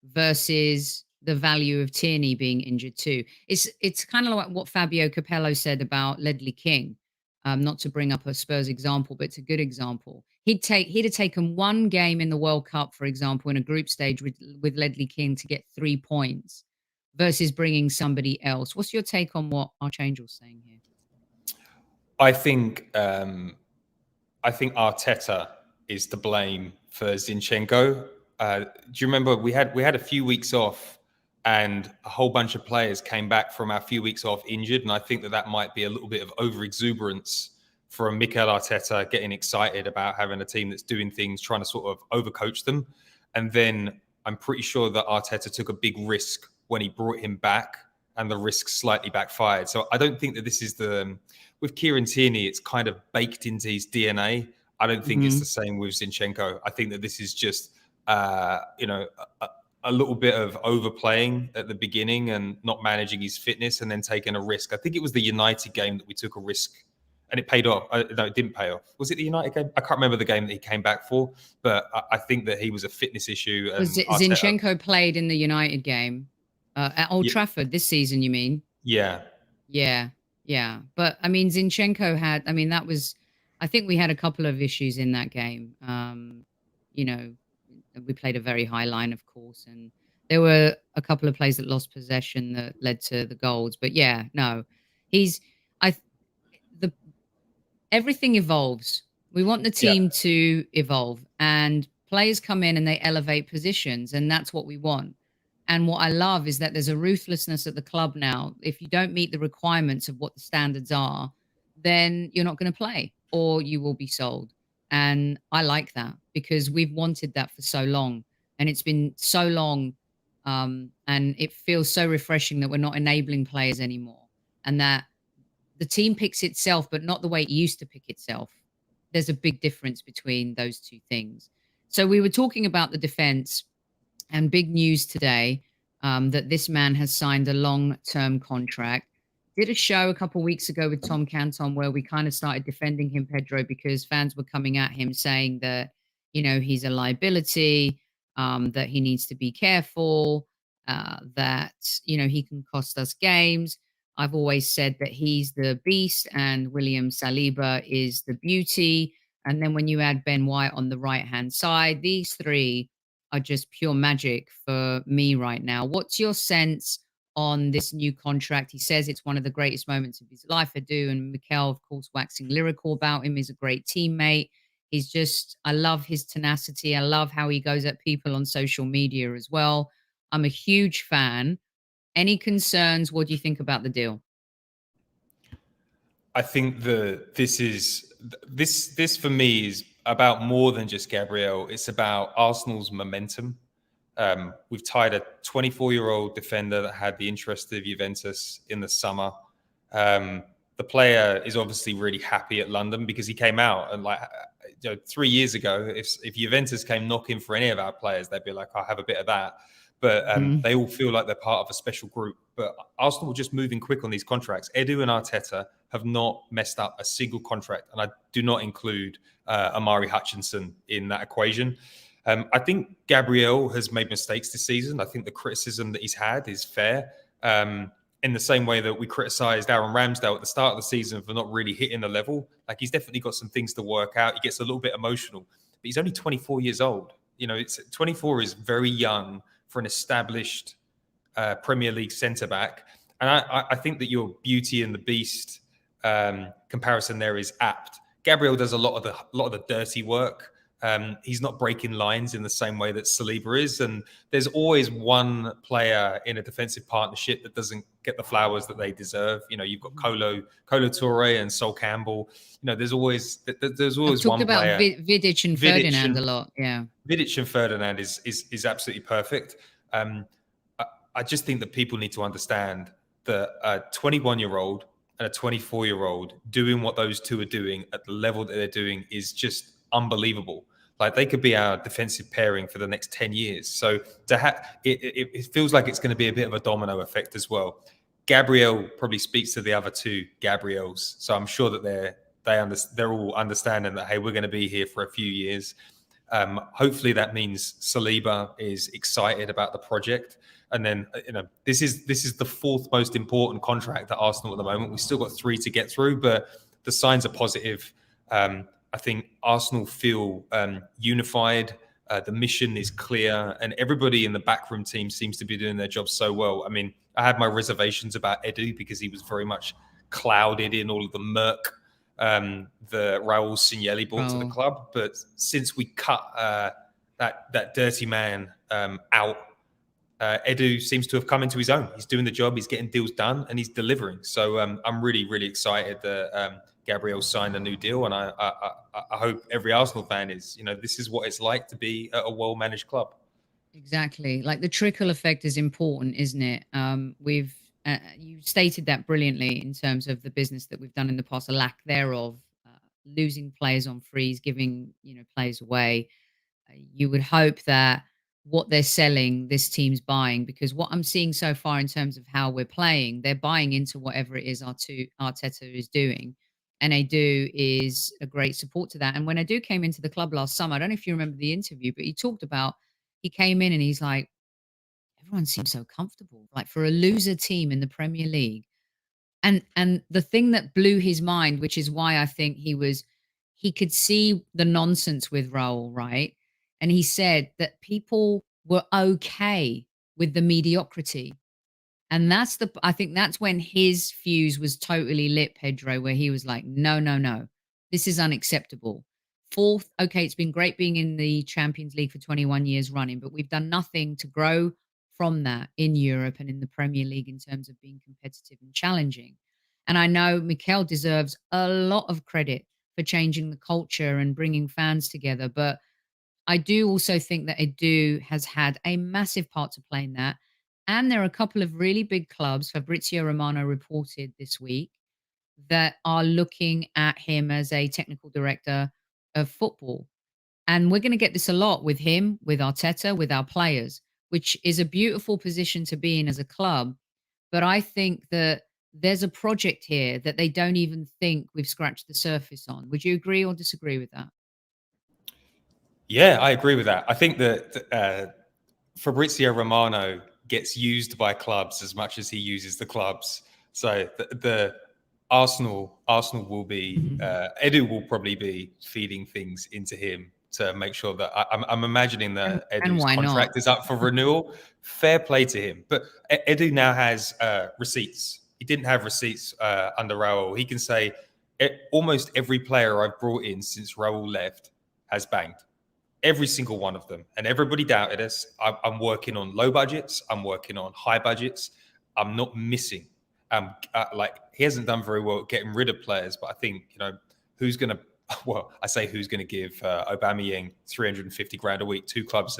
Speaker 1: versus the value of Tierney being injured too. It's kind of like what Fabio Capello said about Ledley King. Not to bring up a Spurs example, but it's a good example. He'd have taken one game in the World Cup, for example, in a group stage with Ledley King to get 3 points versus bringing somebody else. What's your take on what Archangel's saying here?
Speaker 3: I think Arteta is to blame for Zinchenko. Do you remember we had a few weeks off, and a whole bunch of players came back from our few weeks off injured, and I think that might be a little bit of over-exuberance from Mikel Arteta getting excited about having a team that's doing things, trying to sort of overcoach them. And then I'm pretty sure that Arteta took a big risk when he brought him back, and the risk slightly backfired. So I don't think that this is with Kieran Tierney, it's kind of baked into his DNA. I don't think it's the same with Zinchenko. I think that this is just, a little bit of overplaying at the beginning and not managing his fitness and then taking a risk. I think it was the United game that we took a risk and it paid off. No, it didn't pay off. Was it the United game? I can't remember the game that he came back for, but I think that he was a fitness issue.
Speaker 1: Zinchenko played in the United game at Old Trafford this season, you mean?
Speaker 3: Yeah.
Speaker 1: Yeah. But, I mean, Zinchenko I think we had a couple of issues in that game. We played a very high line, of course, and there were a couple of plays that lost possession that led to the goals. But yeah, no, everything evolves. We want the team to evolve, and players come in and they elevate positions, and that's what we want. And what I love is that there's a ruthlessness at the club now. If you don't meet the requirements of what the standards are, then you're not going to play, or you will be sold. And I like that because we've wanted that for so long, and it's been so long, and it feels so refreshing that we're not enabling players anymore, and that the team picks itself, but not the way it used to pick itself. There's a big difference between those two things. So we were talking about the defense, and big news today that this man has signed a long-term contract. Did a show a couple of weeks ago with Tom Canton where we kind of started defending him, Pedro, because fans were coming at him saying that, he's a liability, that he needs to be careful, that, he can cost us games. I've always said that he's the beast and William Saliba is the beauty. And then when you add Ben White on the right-hand side, these three are just pure magic for me right now. What's your sense on this new contract? He says it's one of the greatest moments of his life, Edu, and Mikel, of course, waxing lyrical about him. He's a great teammate. I love his tenacity. I love how he goes at people on social media as well. I'm a huge fan. Any concerns? What do you think about the deal?
Speaker 3: I think this for me is about more than just Gabriel. It's about Arsenal's momentum. We've tied a 24-year-old defender that had the interest of Juventus in the summer. The player is obviously really happy at London because he came out and 3 years ago, if Juventus came knocking for any of our players, they'd be like, I'll have a bit of that. But they all feel like they're part of a special group. But Arsenal were just moving quick on these contracts. Edu and Arteta have not messed up a single contract. And I do not include Amari Hutchinson in that equation. I think Gabriel has made mistakes this season. I think the criticism that he's had is fair. In the same way that we criticised Aaron Ramsdale at the start of the season for not really hitting the level. Like, he's definitely got some things to work out. He gets a little bit emotional. But he's only 24 years old. 24 is very young for an established Premier League centre-back. And I think that your beauty and the beast comparison there is apt. Gabriel does a lot of the dirty work. He's not breaking lines in the same way that Saliba is. And there's always one player in a defensive partnership that doesn't get the flowers that they deserve. You've got Kolo Toure and Sol Campbell. There's always one player.
Speaker 1: Talked about Vidic and Ferdinand a lot. Yeah.
Speaker 3: Vidic and Ferdinand is absolutely perfect. I just think that people need to understand that a 21-year-old and a 24-year-old doing what those two are doing at the level that they're doing is just unbelievable. Like, they could be our defensive pairing for the next 10 years. So it feels like it's going to be a bit of a domino effect as well. Gabriel probably speaks to the other two Gabriels. So I'm sure that they're all understanding that, hey, we're going to be here for a few years. Hopefully that means Saliba is excited about the project. And then, this is the fourth most important contract at Arsenal at the moment. We've still got 3 to get through, but the signs are positive. I think Arsenal feel unified. The mission is clear, and everybody in the backroom team seems to be doing their job so well. I mean, I had my reservations about Edu because he was very much clouded in all of the murk the Raul Signelli brought to the club. But since we cut that dirty man out, Edu seems to have come into his own. He's doing the job, he's getting deals done, and he's delivering. So I'm really, really excited that Gabriel signed a new deal, and I hope every Arsenal fan is. This is what it's like to be at a well-managed club.
Speaker 1: Exactly. Like, the trickle effect is important, isn't it? You stated that brilliantly in terms of the business that we've done in the past, a lack thereof, losing players on frees, giving players away. You would hope that what they're selling, this team's buying, because what I'm seeing so far in terms of how we're playing, they're buying into whatever it is Arteta is doing. And Edu is a great support to that. And when Edu came into the club last summer, I don't know if you remember the interview, but he talked about, he came in and he's like, everyone seems so comfortable, like, for a loser team in the Premier League. And the thing that blew his mind, which is why I think he could see the nonsense with Raul, right? And he said that people were okay with the mediocrity. And I think that's when his fuse was totally lit, Pedro, where he was like, no, this is unacceptable. Fourth, okay, it's been great being in the Champions League for 21 years running, but we've done nothing to grow from that in Europe and in the Premier League in terms of being competitive and challenging. And I know Mikel deserves a lot of credit for changing the culture and bringing fans together. But I do also think that Edu has had a massive part to play in that. And there are a couple of really big clubs, Fabrizio Romano reported this week, that are looking at him as a technical director of football. And we're going to get this a lot with him, with Arteta, with our players, which is a beautiful position to be in as a club. But I think that there's a project here that they don't even think we've scratched the surface on. Would you agree or disagree with that?
Speaker 3: Yeah, I agree with that. I think that Fabrizio Romano gets used by clubs as much as he uses the clubs. So the Arsenal will be Edu will probably be feeding things into him to make sure that I'm imagining that
Speaker 1: And
Speaker 3: Edu's
Speaker 1: why not?
Speaker 3: contract is up for renewal. Fair play to him, but Edu now has receipts. He didn't have receipts under Raul. He can say almost every player I've brought in since Raul left has banged. Every single one of them. And everybody doubted us. I'm working on low budgets. I'm working on high budgets. I'm not missing. Like, he hasn't done very well at getting rid of players, but I think, who's going to, well, I say who's going to give Aubameyang 350 grand a week. Two clubs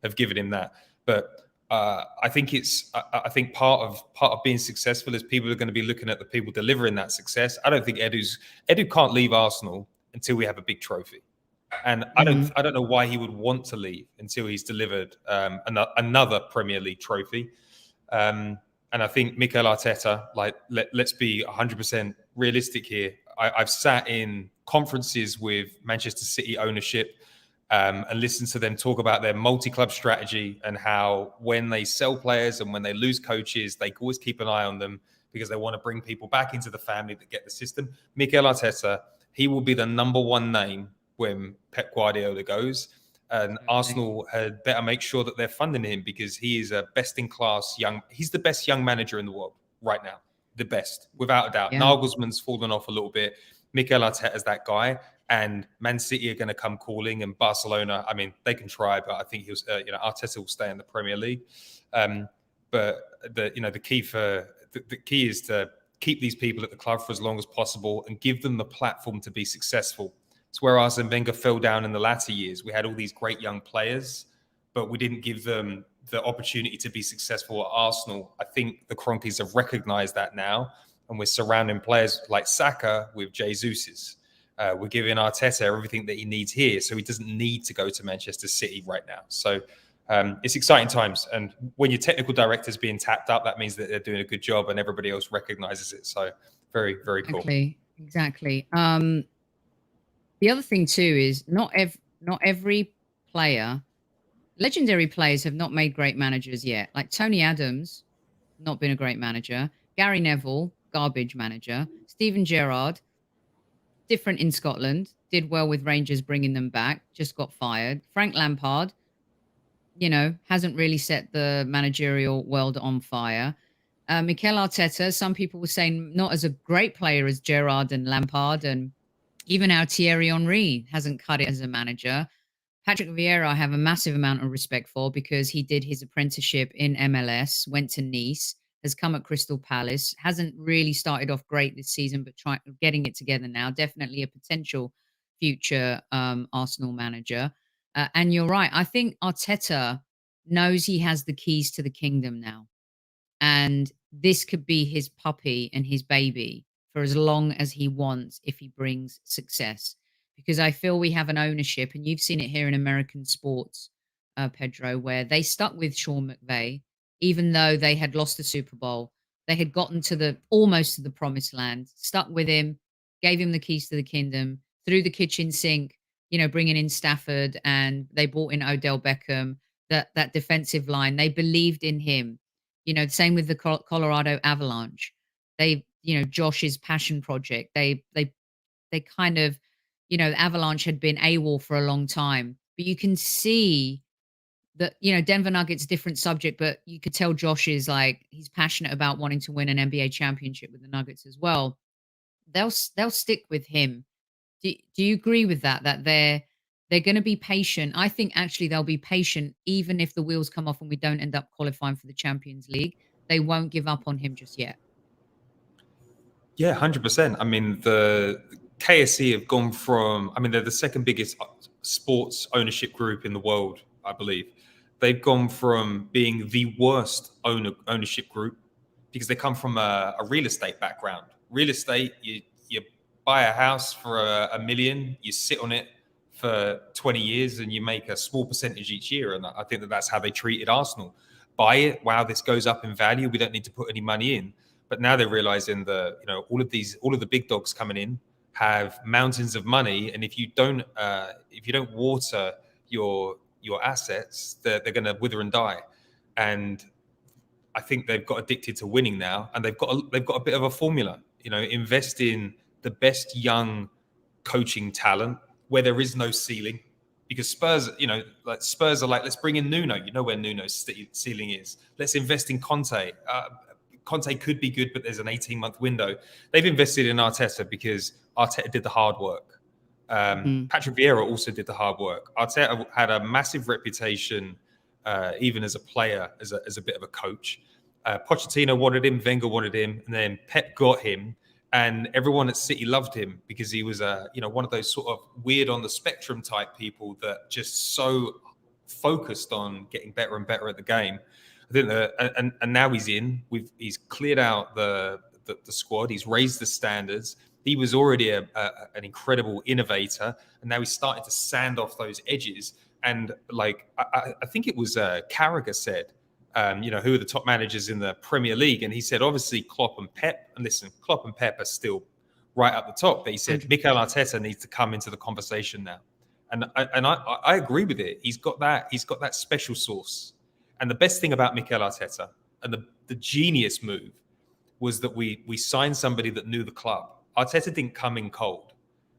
Speaker 3: have given him that. But I think I think part of being successful is people are going to be looking at the people delivering that success. I don't think Edu can't leave Arsenal until we have a big trophy. And I don't know why he would want to leave until he's delivered another Premier League trophy. And I think Mikel Arteta, like, let's be 100% realistic here. I've sat in conferences with Manchester City ownership and listened to them talk about their multi-club strategy and how when they sell players and when they lose coaches, they always keep an eye on them because they want to bring people back into the family that get the system. Mikel Arteta, he will be the number one name when Pep Guardiola goes, and Arsenal had better make sure that they're funding him because he is a best-in-class he's the best young manager in the world right now. The best, witithout a doubt. Yeah. Nagelsmann's fallen off a little bit. Mikel Arteta's that guy, and Man City are going to come calling, and Barcelona, I mean, they can try, but I think Arteta will stay in the Premier League. But the key is to keep these people at the club for as long as possible and give them the platform to be successful. It's where Arsene Wenger fell down in the latter years. We had all these great young players, but we didn't give them the opportunity to be successful at Arsenal. I think the Kroenkes have recognised that now, and we're surrounding players like Saka with Jesus. We're giving Arteta everything that he needs here, so he doesn't need to go to Manchester City right now. So it's exciting times, and when your technical director's being tapped up, that means that they're doing a good job, and everybody else recognises it. So very, very cool.
Speaker 1: Exactly. The other thing too is not every player, legendary players have not made great managers yet. Like Tony Adams, not been a great manager. Gary Neville, garbage manager. Steven Gerrard, different in Scotland, did well with Rangers bringing them back, just got fired. Frank Lampard, hasn't really set the managerial world on fire. Mikel Arteta, some people were saying not as a great player as Gerrard and Lampard, and even our Thierry Henry hasn't cut it as a manager. Patrick Vieira I have a massive amount of respect for because he did his apprenticeship in MLS, went to Nice, has come at Crystal Palace, hasn't really started off great this season, but getting it together now. Definitely a potential future Arsenal manager. And you're right. I think Arteta knows he has the keys to the kingdom now. And this could be his puppy and his baby for as long as he wants if he brings success. Because I feel we have an ownership, and you've seen it here in American sports, Pedro, where they stuck with Sean McVay, even though they had lost the Super Bowl. They had gotten to almost to the promised land, stuck with him, gave him the keys to the kingdom, through the kitchen sink, bringing in Stafford, and they brought in Odell Beckham, that defensive line. They believed in him. The same with the Colorado Avalanche. Josh's passion project. They kind of, the Avalanche had been AWOL for a long time, but you can see that, Denver Nuggets, different subject, but you could tell Josh is he's passionate about wanting to win an NBA championship with the Nuggets as well. They'll stick with him. Do you agree with that? That they're going to be patient. I think actually they'll be patient even if the wheels come off and we don't end up qualifying for the Champions League. They won't give up on him just yet.
Speaker 3: Yeah, 100%. I mean, the KSE have gone from, they're the second biggest sports ownership group in the world, I believe. They've gone from being the worst ownership group because they come from a real estate background. Real estate, you buy a house for $1 million, you sit on it for 20 years and you make a small percentage each year. And I think that's how they treated Arsenal. Buy it, wow, this goes up in value, we don't need to put any money in. But now they're realizing all of the big dogs coming in have mountains of money, and if you don't water your assets, they're going to wither and die. And I think they've got addicted to winning now, and they've got a bit of a formula. Invest in the best young coaching talent where there is no ceiling. Because Spurs, Spurs are like, let's bring in Nuno. You know where Nuno's ceiling is. Let's invest in Conte. Conte could be good, but there's an 18-month window. They've invested in Arteta because Arteta did the hard work. Patrick Vieira also did the hard work. Arteta had a massive reputation, even as a player, as a bit of a coach. Pochettino wanted him, Wenger wanted him, and then Pep got him. And everyone at City loved him because he was one of those sort of weird on the spectrum type people that just so focused on getting better and better at the game. I think and now he's in. He's cleared out the squad. He's raised the standards. He was already an incredible innovator, and now he's starting to sand off those edges. And I think it was Carragher said, who are the top managers in the Premier League? And he said, obviously, Klopp and Pep. And listen, Klopp and Pep are still right up the top. But he said, Mikel Arteta needs to come into the conversation now. And I agree with it. He's got that special sauce. And the best thing about Mikel Arteta and the genius move was that we signed somebody that knew the club. Arteta didn't come in cold.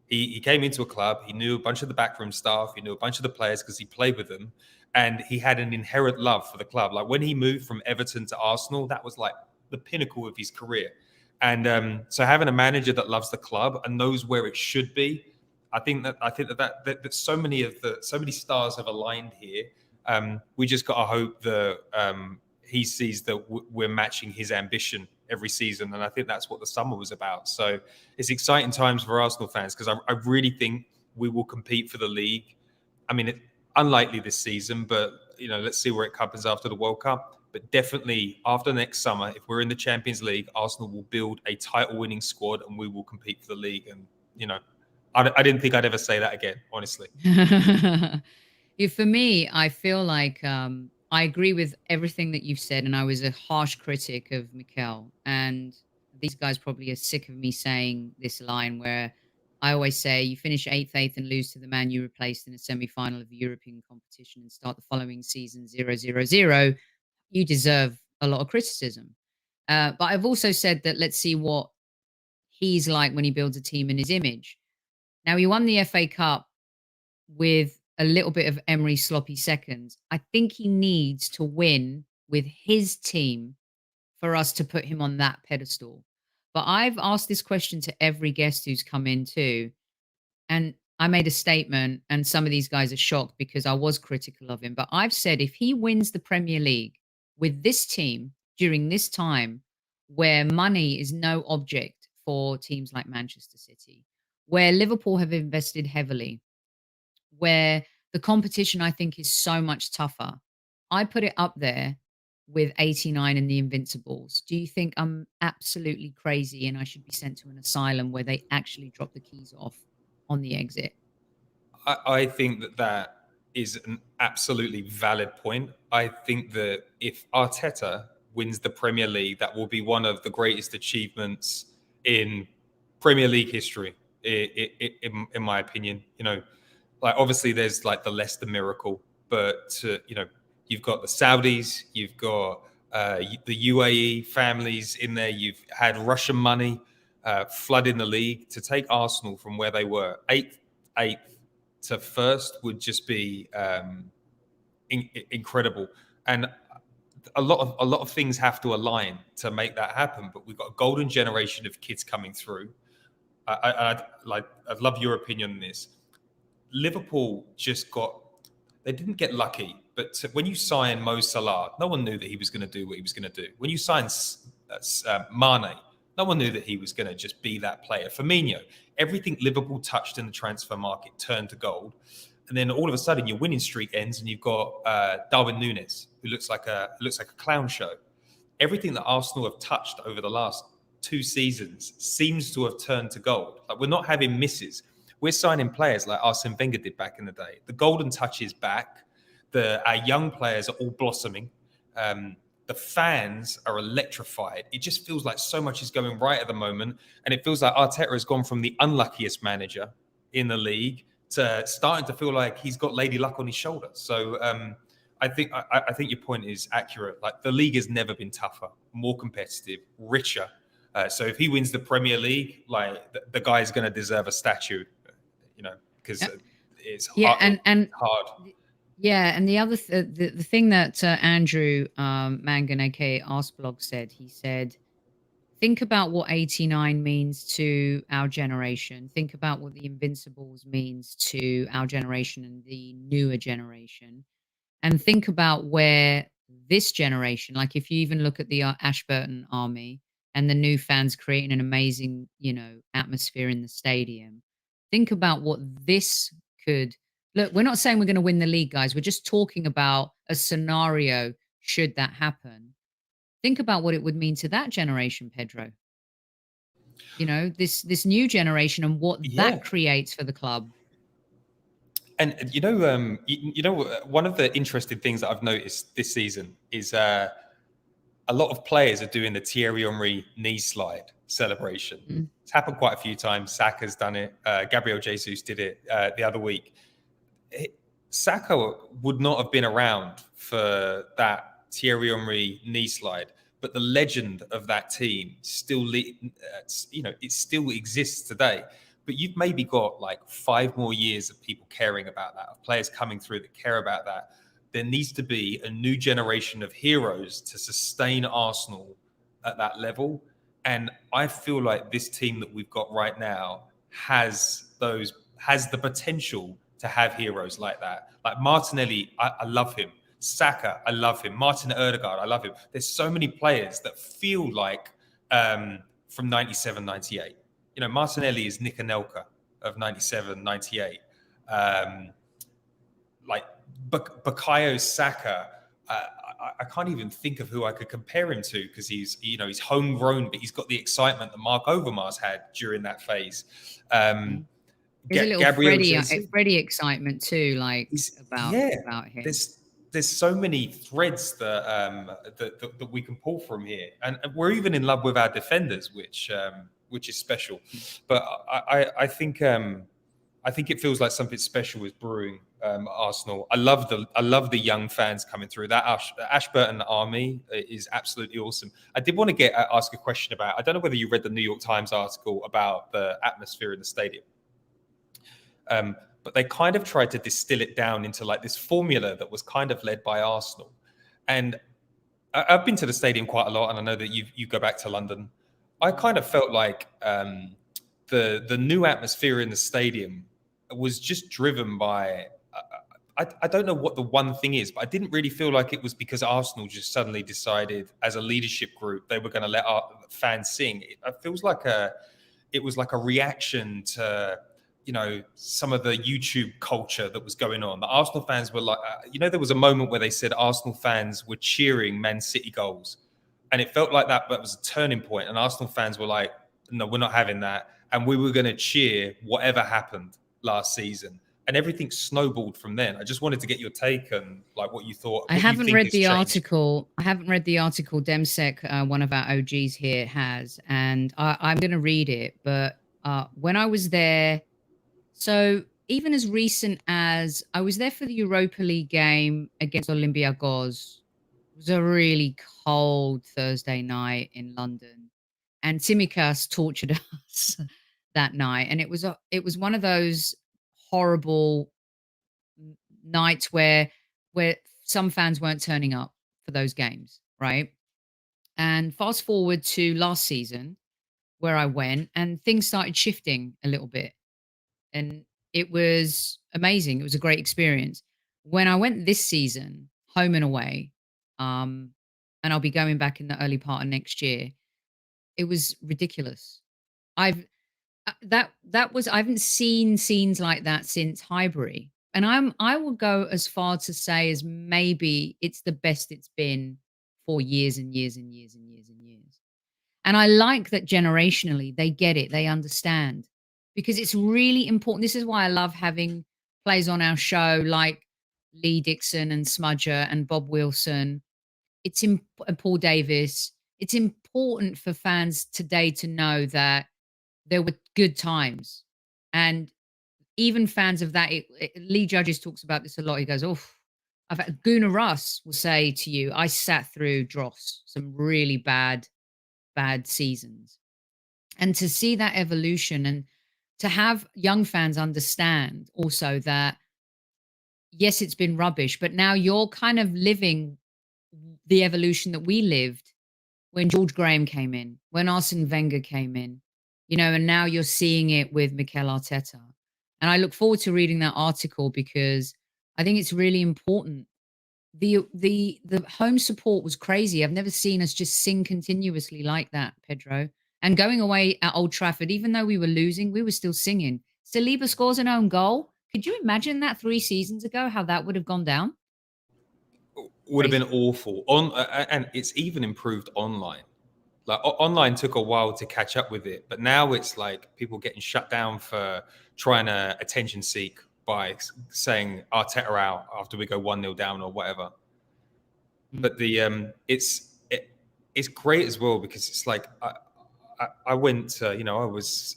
Speaker 3: He came into a club. He knew a bunch of the backroom staff. He knew a bunch of the players because he played with them. And he had an inherent love for the club. Like when he moved from Everton to Arsenal, that was like the pinnacle of his career. And so having a manager that loves the club and knows where it should be, I think that so many stars have aligned here. We just got to hope that he sees that we're matching his ambition every season. And I think that's what the summer was about. So it's exciting times for Arsenal fans because I really think we will compete for the league. I mean, it's unlikely this season, but let's see where it happens after the World Cup. But definitely after next summer, if we're in the Champions League, Arsenal will build a title-winning squad and we will compete for the league. And, I didn't think I'd ever say that again, honestly.
Speaker 1: For me, I feel like I agree with everything that you've said, and I was a harsh critic of Mikel. And these guys probably are sick of me saying this line where I always say, you finish 8th and lose to the man you replaced in a semi-final of a European competition and start the following season 0-0-0, you deserve a lot of criticism. But I've also said that let's see what he's like when he builds a team in his image. Now, he won the FA Cup with a little bit of Emery sloppy seconds. I think he needs to win with his team for us to put him on that pedestal. But I've asked this question to every guest who's come in too. And I made a statement, and some of these guys are shocked because I was critical of him. But I've said if he wins the Premier League with this team during this time where money is no object for teams like Manchester City, where Liverpool have invested heavily, where the competition, I think, is so much tougher, I put it up there with 89 and the Invincibles. Do you think I'm absolutely crazy and I should be sent to an asylum where they actually drop the keys off on the exit?
Speaker 3: I think that is an absolutely valid point. I think that if Arteta wins the Premier League, that will be one of the greatest achievements in Premier League history, in my opinion. Obviously there's like the Leicester miracle, but you've got the Saudis, you've got the UAE families in there, you've had Russian money flooding the league. To take Arsenal from where they were eighth to first would just be incredible. And a lot of things have to align to make that happen. But we've got a golden generation of kids coming through. I'd love your opinion on this. Liverpool they didn't get lucky, but when you sign Mo Salah, no one knew that he was going to do what he was going to do. When you sign Mane, no one knew that he was going to just be that player. Firmino, everything Liverpool touched in the transfer market turned to gold. And then all of a sudden your winning streak ends and you've got Darwin Núñez, who looks like a clown show. Everything that Arsenal have touched over the last 2 seasons seems to have turned to gold. Like, we're not having misses. We're signing players like Arsene Wenger did back in the day. The golden touch is back. Our young players are all blossoming. The fans are electrified. It just feels like so much is going right at the moment. And it feels like Arteta has gone from the unluckiest manager in the league to starting to feel like he's got Lady Luck on his shoulder. So I think your point is accurate. Like, the league has never been tougher, more competitive, richer. So if he wins the Premier League, like, the guy is going to deserve a statue, because it's hard.
Speaker 1: And
Speaker 3: hard.
Speaker 1: Yeah, and the other the thing that Andrew Mangan, aka Arsblog, said, he said, think about what 89 means to our generation. Think about what the Invincibles means to our generation and the newer generation. And think about where this generation, like if you even look at the Ashburton Army and the new fans creating an amazing, atmosphere in the stadium. Think about what this could look. We're not saying we're going to win the league, guys. We're just talking about a scenario should that happen. Think about what it would mean to that generation, Pedro. This new generation and what that creates for the club.
Speaker 3: And one of the interesting things that I've noticed this season is a lot of players are doing the Thierry Henry knee slide celebration. Mm-hmm. It's happened quite a few times. Saka's done it. Gabriel Jesus did it the other week. Saka would not have been around for that Thierry Henry knee slide, but the legend of that team still, it still exists today. But you've maybe got like 5 more years of people caring about that, of players coming through that care about that. There needs to be a new generation of heroes to sustain Arsenal at that level. And I feel like this team that we've got right now has the potential to have heroes like that. Like Martinelli, I love him. Saka, I love him. Martin Odegaard, I love him. There's so many players that feel like from 97, 98. Martinelli is Nick Anelka of 97, 98. Like Bukayo Saka, I can't even think of who I could compare him to, because he's homegrown, but he's got the excitement that Mark Overmars had during that phase.
Speaker 1: There's a little Freddie excitement too, about him.
Speaker 3: There's so many threads that we can pull from here, and we're even in love with our defenders, which is special. But I think it feels like something special is brewing. Arsenal. I love the young fans coming through. That Ashburton Army is absolutely awesome. I did want to ask a question about. I don't know whether you read the New York Times article about the atmosphere in the stadium. But they kind of tried to distill it down into like this formula that was kind of led by Arsenal. And I've been to the stadium quite a lot, and I know that you go back to London. I kind of felt like the new atmosphere in the stadium was just driven by, I don't know what the one thing is, but I didn't really feel like it was because Arsenal just suddenly decided as a leadership group they were going to let our fans sing. It feels like it was like a reaction to some of the YouTube culture that was going on. The Arsenal fans were like, there was a moment where they said Arsenal fans were cheering Man City goals. And it felt like that was a turning point. And Arsenal fans were like, no, we're not having that. And we were going to cheer whatever happened last season. And everything snowballed from then. I just wanted to get your take on like what you thought.
Speaker 1: I haven't read the article. Demsek, one of our OGs here, has. And I'm going to read it. But when I was there, so even as recent as I was there for the Europa League game against Olympiacos, it was a really cold Thursday night in London, and Tsimikas tortured us that night. And it was one of those horrible nights where some fans weren't turning up for those games, right? And fast forward to last season, where I went, and things started shifting a little bit. And it was amazing. It was a great experience. When I went this season, home and away, and I'll be going back in the early part of next year, it was ridiculous. I haven't seen scenes like that since Highbury. And I will go as far to say as maybe it's the best it's been for years and years and years and years and years. And I like that generationally they get it, they understand. Because it's really important. This is why I love having players on our show like Lee Dixon and Smudger and Bob Wilson. And Paul Davis. It's important for fans today to know that there were good times. And even fans of that, Lee Judges talks about this a lot. He goes, "Oh, I've had Gooner Russ will say to you, I sat through Dross, some really bad seasons." And to see that evolution and to have young fans understand also that, yes, it's been rubbish, but now you're kind of living the evolution that we lived when George Graham came in, when Arsene Wenger came in, and now you're seeing it with Mikel Arteta. And I look forward to reading that article because I think it's really important. The home support was crazy. I've never seen us just sing continuously like that, Pedro. And going away at Old Trafford, even though we were losing, we were still singing. Saliba scores an own goal. Could you imagine that 3 seasons ago, how that would have gone down?
Speaker 3: Would have been awful. And it's even improved online. Like online took a while to catch up with it, but now it's like people getting shut down for trying to attention seek by saying Arteta out after we go 1-0 down or whatever. But it's great as well because it's like I went I was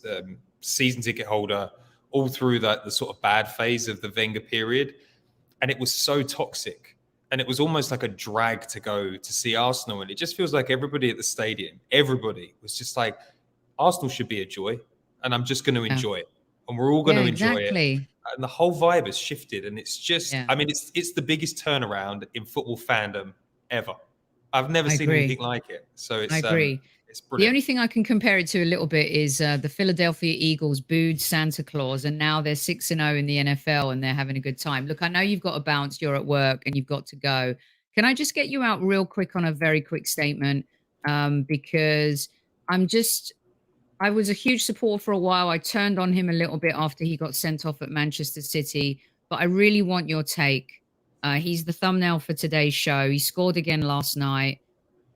Speaker 3: season ticket holder all through the sort of bad phase of the Wenger period, and it was so toxic. And it was almost like a drag to go to see Arsenal. And it just feels like everybody at the stadium, everybody was just like, Arsenal should be a joy. And I'm just going to enjoy it. And we're all going to enjoy it. And the whole vibe has shifted. And it's just, I mean, it's the biggest turnaround in football fandom ever. I've never seen anything like it. So it's,
Speaker 1: I agree.
Speaker 3: It's brilliant.
Speaker 1: The only thing I can compare it to a little bit is the Philadelphia Eagles booed Santa Claus, and now they're 6-0 in the NFL, and they're having a good time. Look, I know you've got to bounce. You're at work, and you've got to go. Can I just get you out real quick on a very quick statement? Because I was a huge supporter for a while. I turned on him a little bit after he got sent off at Manchester City, but I really want your take. He's the thumbnail for today's show. He scored again last night.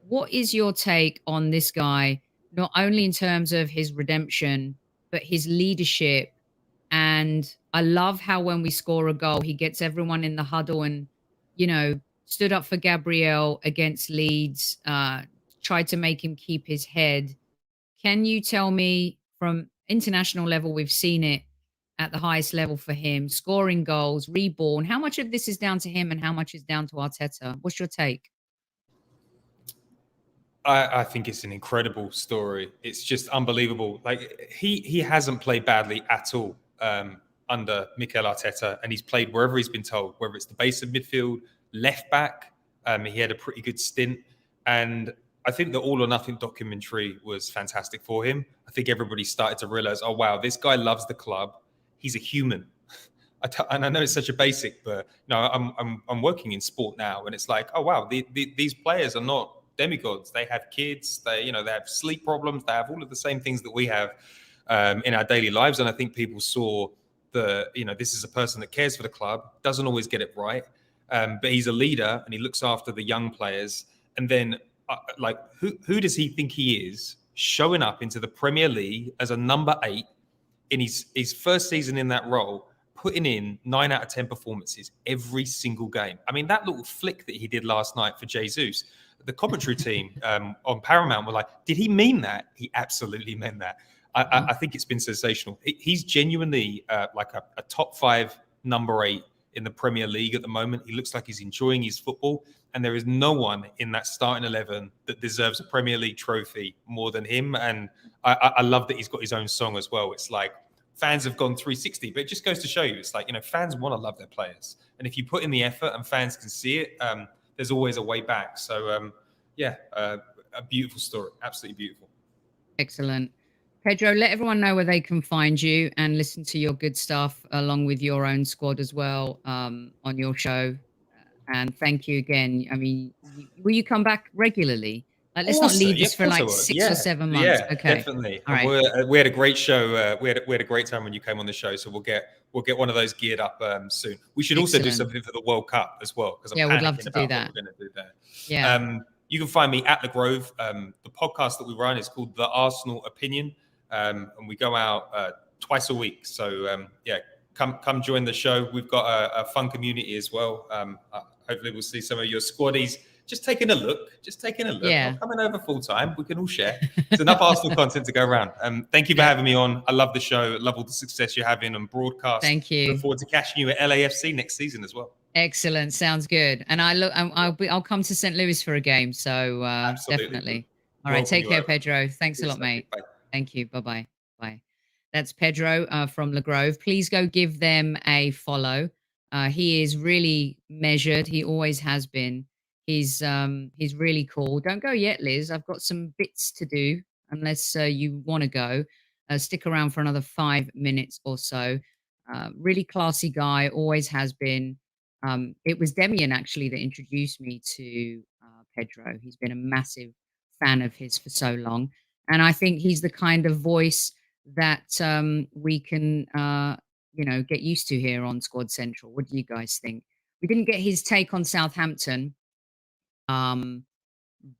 Speaker 1: What is your take on this guy, not only in terms of his redemption, but his leadership? And I love how when we score a goal, he gets everyone in the huddle and, stood up for Gabriel against Leeds, tried to make him keep his head. Can you tell me, from international level, we've seen it at the highest level for him, scoring goals, reborn. How much of this is down to him and how much is down to Arteta? What's your take?
Speaker 3: I think it's an incredible story. It's just unbelievable. Like he hasn't played badly at all under Mikel Arteta, and he's played wherever he's been told, whether it's the base of midfield, left back. He had a pretty good stint, and I think the All or Nothing documentary was fantastic for him. I think everybody started to realize, oh wow, this guy loves the club. He's a human. And I know it's such a basic, but I'm working in sport now, and it's like, oh wow, these players are not demigods. They have kids. They have sleep problems. They have all of the same things that we have in our daily lives. And I think people saw this is a person that cares for the club, doesn't always get it right, but he's a leader and he looks after the young players. And then, who does he think he is, showing up into the Premier League as a number 8 in his first season in that role, putting in 9 out of 10 performances every single game? I mean, that little flick that he did last night for Jesus, the commentary team on Paramount were like, did he mean that? He absolutely meant that. I think it's been sensational. He's genuinely like a top 5 number 8 in the Premier League at the moment. He looks like he's enjoying his football, and there is no one in that starting 11 that deserves a Premier League trophy more than him. And I love that he's got his own song as well. It's like fans have gone 360, but it just goes to show you, it's like, fans want to love their players. And if you put in the effort and fans can see it, there's always a way back. So, a beautiful story. Absolutely beautiful.
Speaker 1: Excellent. Pedro, let everyone know where they can find you and listen to your good stuff along with your own squad as well on your show. And thank you again. I mean, will you come back regularly? Let's not leave this for like 6 or 7 months.
Speaker 3: Yeah,
Speaker 1: okay,
Speaker 3: definitely.
Speaker 1: All right.
Speaker 3: We had a great show. We had a great time when you came on the show. So we'll get one of those geared up soon. We should also do something for the World Cup as well, because
Speaker 1: we'd love to do that.
Speaker 3: We're going to do that.
Speaker 1: Yeah.
Speaker 3: You can find me at LeGrove. The podcast that we run is called The Arsenal Opinion, and we go out twice a week. So come join the show. We've got a fun community as well. Hopefully we'll see some of your squaddies just taking a look. Just taking a look.
Speaker 1: Yeah.
Speaker 3: Not coming over full time. We can all share. It's enough Arsenal content to go around. Thank you for having me on. I love the show. Love all the success you're having on broadcast.
Speaker 1: Thank you.
Speaker 3: Look forward to catching you at LAFC next season as well.
Speaker 1: Excellent. Sounds good. And I'll come to St. Louis for a game. So definitely. All right. Take care, Pedro. Thanks a lot, mate.
Speaker 3: Bye.
Speaker 1: Thank you. Bye-bye. Bye. That's Pedro from LeGrove. Please go give them a follow. He is really measured. He always has been. He's really cool. Don't go yet, Liz. I've got some bits to do. Unless you want to go, stick around for another 5 minutes or so. Really classy guy. Always has been. It was Demian actually that introduced me to Pedro. He's been a massive fan of his for so long, and I think he's the kind of voice that we can get used to here on Squad Central. What do you guys think? We didn't get his take on Southampton, but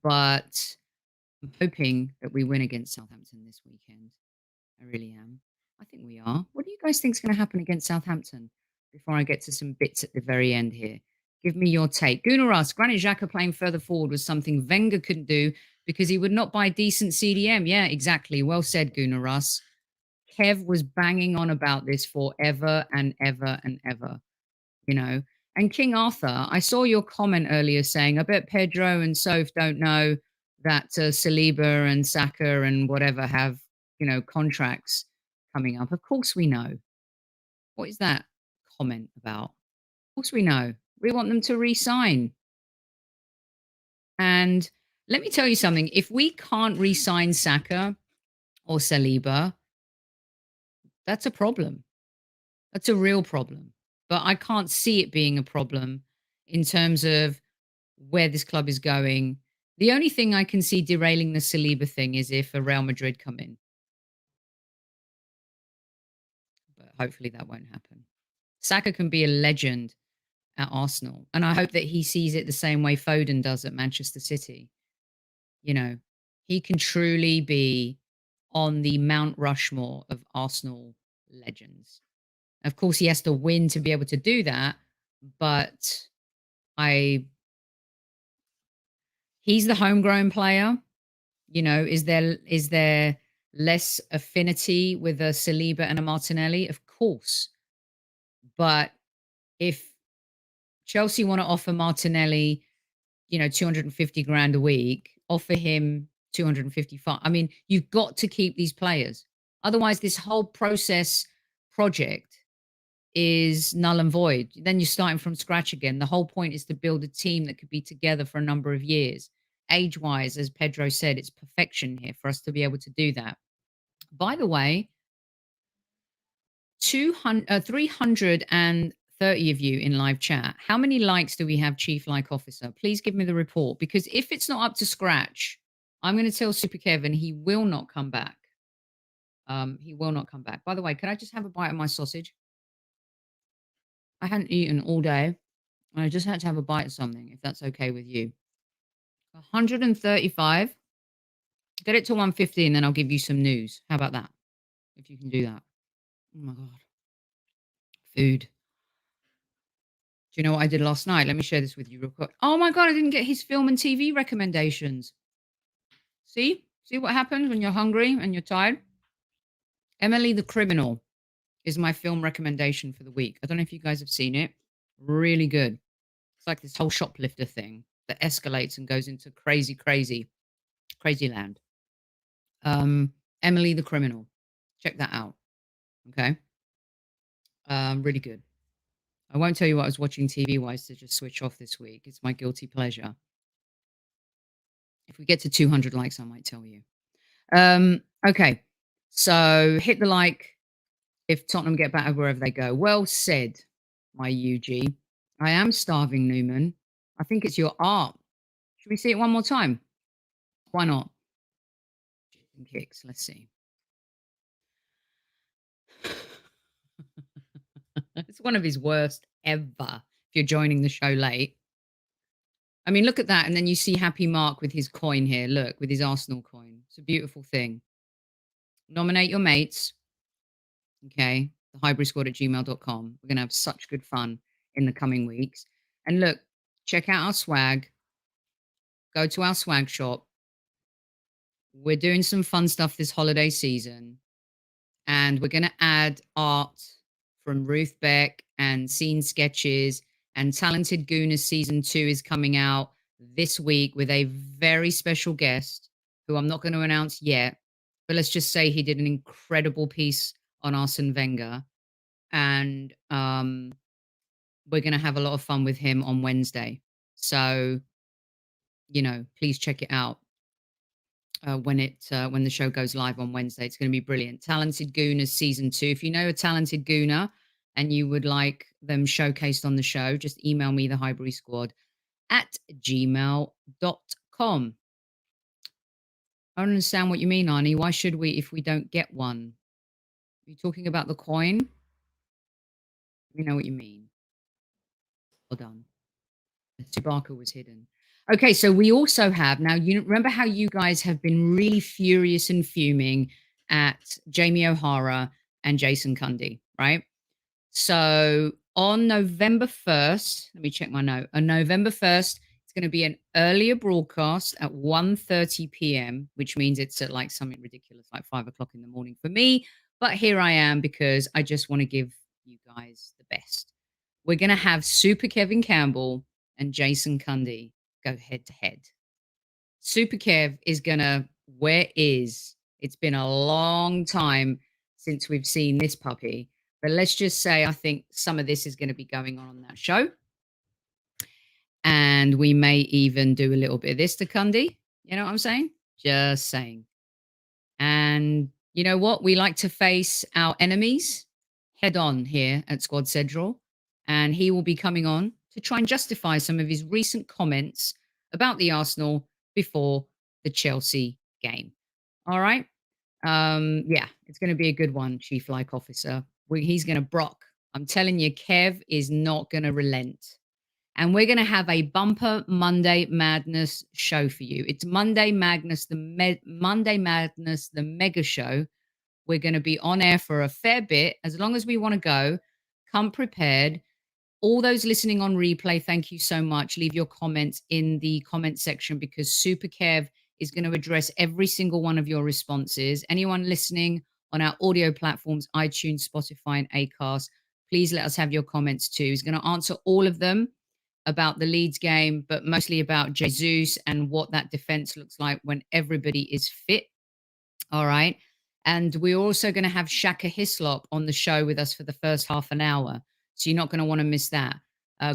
Speaker 1: I'm hoping that we win against Southampton this weekend. I really am. I think we are. What do you guys think is going to happen against Southampton? Before I get to some bits at the very end here, give me your take. Gooners, Granit Xhaka playing further forward was something Wenger couldn't do because he would not buy decent CDM. Yeah, exactly. Well said, Gooners. Kev was banging on about this forever and ever and ever, And King Arthur, I saw your comment earlier saying, I bet Pedro and Soph don't know that Saliba and Saka and whatever have, contracts coming up. Of course we know. What is that comment about? Of course we know. We want them to re-sign. And let me tell you something. If we can't re-sign Saka or Saliba, that's a problem. That's a real problem. But I can't see it being a problem in terms of where this club is going. The only thing I can see derailing the Saliba thing is if a Real Madrid come in. But hopefully that won't happen. Saka can be a legend at Arsenal. And I hope that he sees it the same way Foden does at Manchester City. He can truly be on the Mount Rushmore of Arsenal legends. Of course, he has to win to be able to do that, but he's the homegrown player. Is there less affinity with a Saliba and a Martinelli? Of course. But if Chelsea want to offer Martinelli, 250 grand a week, offer him 255. I mean, you've got to keep these players. Otherwise, this whole project is null and void. Then you're starting from scratch again. The whole point is to build a team that could be together for a number of years. Age-wise, as Pedro said, it's perfection here for us to be able to do that. By the way, 330 of you in live chat. How many likes do we have, Chief Like Officer? Please give me the report, because if it's not up to scratch, I'm going to tell Super Kevin he will not come back. He will not come back. By the way, can I just have a bite of my sausage? I hadn't eaten all day, and I just had to have a bite of something, if that's okay with you. 135. Get it to 150, and then I'll give you some news. How about that? If you can do that. Oh, my God. Food. Do you know what I did last night? Let me share this with you real quick. Oh, my God, I didn't get his film and TV recommendations. See what happens when you're hungry and you're tired? Emily the Criminal is my film recommendation for the week. I don't know if you guys have seen it. Really good. It's like this whole shoplifter thing that escalates and goes into crazy land. Emily the Criminal. Check that out. Okay. Really good. I won't tell you what I was watching TV-wise to just switch off this week. It's my guilty pleasure. If we get to 200 likes, I might tell you. Okay. So hit the like if Tottenham get better wherever they go. Well said, my UG. I am starving, Newman. I think it's your art. Should we see it one more time? Why not? Chicken kicks. Let's see. It's one of his worst ever, if you're joining the show late. I mean, look at that. And then you see Happy Mark with his coin here. Look, with his Arsenal coin. It's a beautiful thing. Nominate your mates. Okay. The Highbury Squad at gmail.com. We're going to have such good fun in the coming weeks. And look, check out our swag. go to our swag shop. We're doing some fun stuff this holiday season, and we're going to add art from Ruth Beck and scene sketches, and Talented Gooners season 2 is coming out this week with a very special guest who I'm not going to announce yet, but let's just say he did an incredible piece on Arsene Wenger, and we're going to have a lot of fun with him on Wednesday. So, please check it out when the show goes live on Wednesday. It's going to be brilliant. Talented Gooners season 2. If you know a talented Gooner and you would like them showcased on the show, just email me, the Highbury Squad @gmail.com. I don't understand what you mean, Arnie. Why should we if we don't get one? Are you talking about the coin? We know what you mean. Well done. Chewbacca was hidden. Okay, so we also have now. You remember how you guys have been really furious and fuming at Jamie O'Hara and Jason Cundy, right? So on November 1st, let me check my note. On November 1st, it's going to be an earlier broadcast at 1:30 p.m., which means it's at like something ridiculous, like 5 o'clock in the morning for me. But here I am because I just want to give you guys the best. We're going to have Super Kevin Campbell and Jason Cundy go head to head. Super Kev is going to, it's been a long time since we've seen this puppy. But let's just say I think some of this is going to be going on that show. And we may even do a little bit of this to Cundy. You know what I'm saying? Just saying. And you know what? We like to face our enemies head on here at Squad Central. And he will be coming on to try and justify some of his recent comments about the Arsenal before the Chelsea game. All right? Yeah, it's going to be a good one, Chief Like Officer. He's going to brock. I'm telling you, Kev is not going to relent. And we're going to have a bumper Monday Madness show for you. It's Monday Madness, Monday Madness, the mega show. We're going to be on air for a fair bit. As long as we want to go, come prepared. All those listening on replay, thank you so much. Leave your comments in the comment section because Super Kev is going to address every single one of your responses. Anyone listening on our audio platforms, iTunes, Spotify, and Acast, please let us have your comments too. He's going to answer all of them about the Leeds game, but mostly about Jesus and what that defense looks like when everybody is fit. All right. And we're also going to have Xhaka Hislop on the show with us for the first half an hour. So you're not going to want to miss that.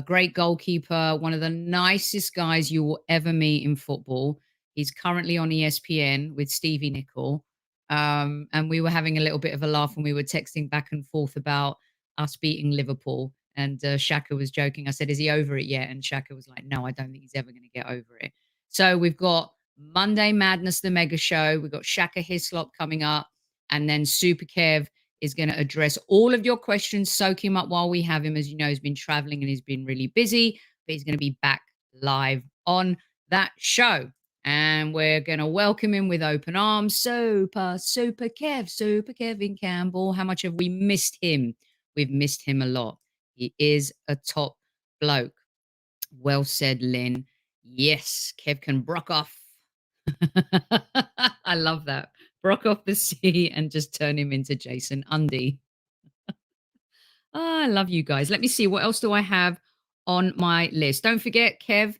Speaker 1: Great goalkeeper, one of the nicest guys you will ever meet in football. He's currently on ESPN with Sophie Nicolaou. And we were having a little bit of a laugh when we were texting back and forth about us beating Liverpool. And Xhaka was joking. I said, is he over it yet? And Xhaka was like, no, I don't think he's ever going to get over it. So we've got Monday Madness, the mega show. We've got Xhaka Hislop coming up. And then Super Kev is going to address all of your questions. Soak him up while we have him. As you know, he's been traveling and he's been really busy. But he's going to be back live on that show. And we're going to welcome him with open arms. Super Kevin Campbell. How much have we missed him? We've missed him a lot. He is a top bloke. Well said, Lynn. Yes, Kev can brock off. I love that. Brock off the sea and just turn him into Jason Undy. I love you guys. Let me see. What else do I have on my list? Don't forget, Kev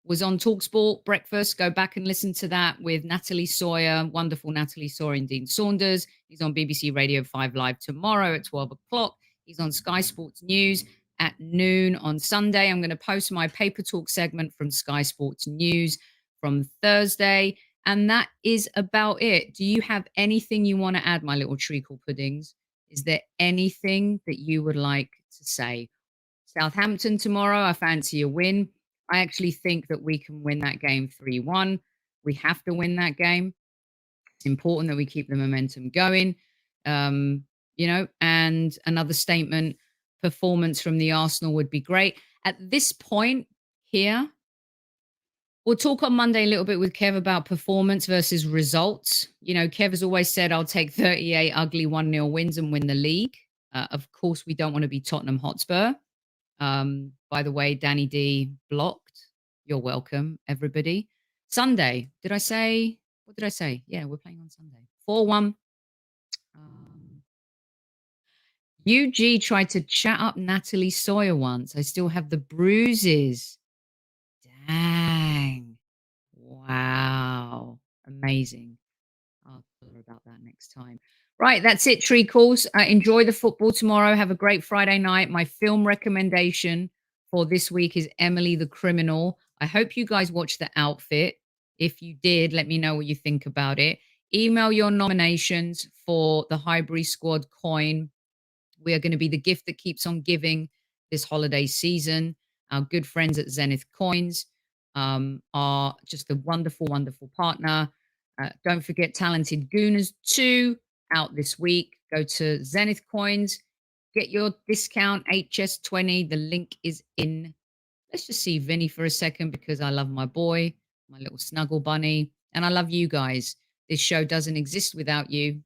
Speaker 1: was on TalkSport Breakfast. Go back and listen to that with Natalie Sawyer, wonderful Natalie Sawyer and Dean Saunders. He's on BBC Radio 5 Live tomorrow at 12 o'clock. He's on Sky Sports News at noon on Sunday. I'm going to post my Paper Talk segment from Sky Sports News from Thursday. And that is about it. Do you have anything you want to add, my little treacle puddings? Is there anything that you would like to say? Southampton tomorrow, I fancy a win. I actually think that we can win that game 3-1. We have to win that game. It's important that we keep the momentum going. And another statement, performance from the Arsenal would be great. At this point here, we'll talk on Monday a little bit with Kev about performance versus results. You know, Kev has always said, I'll take 38 ugly 1-0 wins and win the league. Of course, we don't want to be Tottenham Hotspur. By the way, Danny D blocked. You're welcome, everybody. Sunday. Did I say? What did I say? Yeah, we're playing on Sunday. 4-1. UG tried to chat up Natalie Sawyer once. I still have the bruises. Dang. Wow. Amazing. I'll tell her about that next time. Right, that's it, Treacles. Enjoy the football tomorrow. Have a great Friday night. My film recommendation for this week is Emily the Criminal. I hope you guys watched The Outfit. If you did, let me know what you think about it. Email your nominations for the Highbury Squad coin. We are going to be the gift that keeps on giving this holiday season. Our good friends at Zenith Coins are just a wonderful, wonderful partner. Don't forget Talented Gooners 2 out this week. Go to Zenith Coins, get your discount HS20. The link is in. Let's just see Vinny for a second because I love my boy, my little snuggle bunny, and I love you guys. This show doesn't exist without you.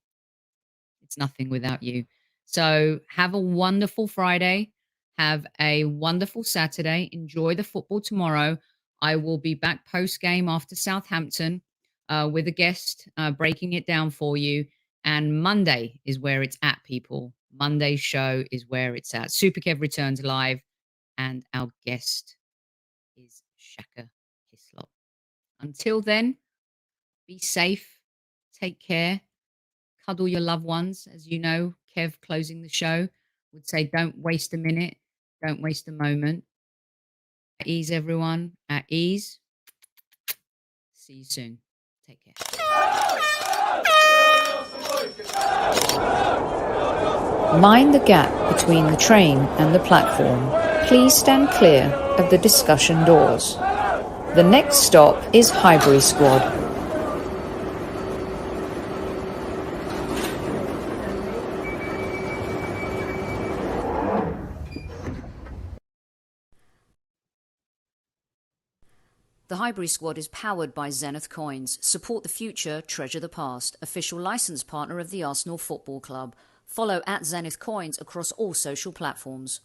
Speaker 1: It's nothing without you. So have a wonderful Friday. Have a wonderful Saturday. Enjoy the football tomorrow. I will be back post game after Southampton with a guest breaking it down for you. And Monday is where it's at, people. Monday's show is where it's at. Super Kev returns live, and our guest is Xhaka Hislop. Until then, be safe. Take care. Cuddle your loved ones. As you know, Kev, closing the show, would say, don't waste a minute. Don't waste a moment. At ease, everyone. At ease. See you soon. Take care.
Speaker 2: Mind the gap between the train and the platform. Please stand clear of the discussion doors. The next stop is Highbury Squad.
Speaker 5: The Highbury Squad is powered by Zenith Coins. Support the future, treasure the past. Official licence partner of the Arsenal Football Club. Follow at Zenith Coins across all social platforms.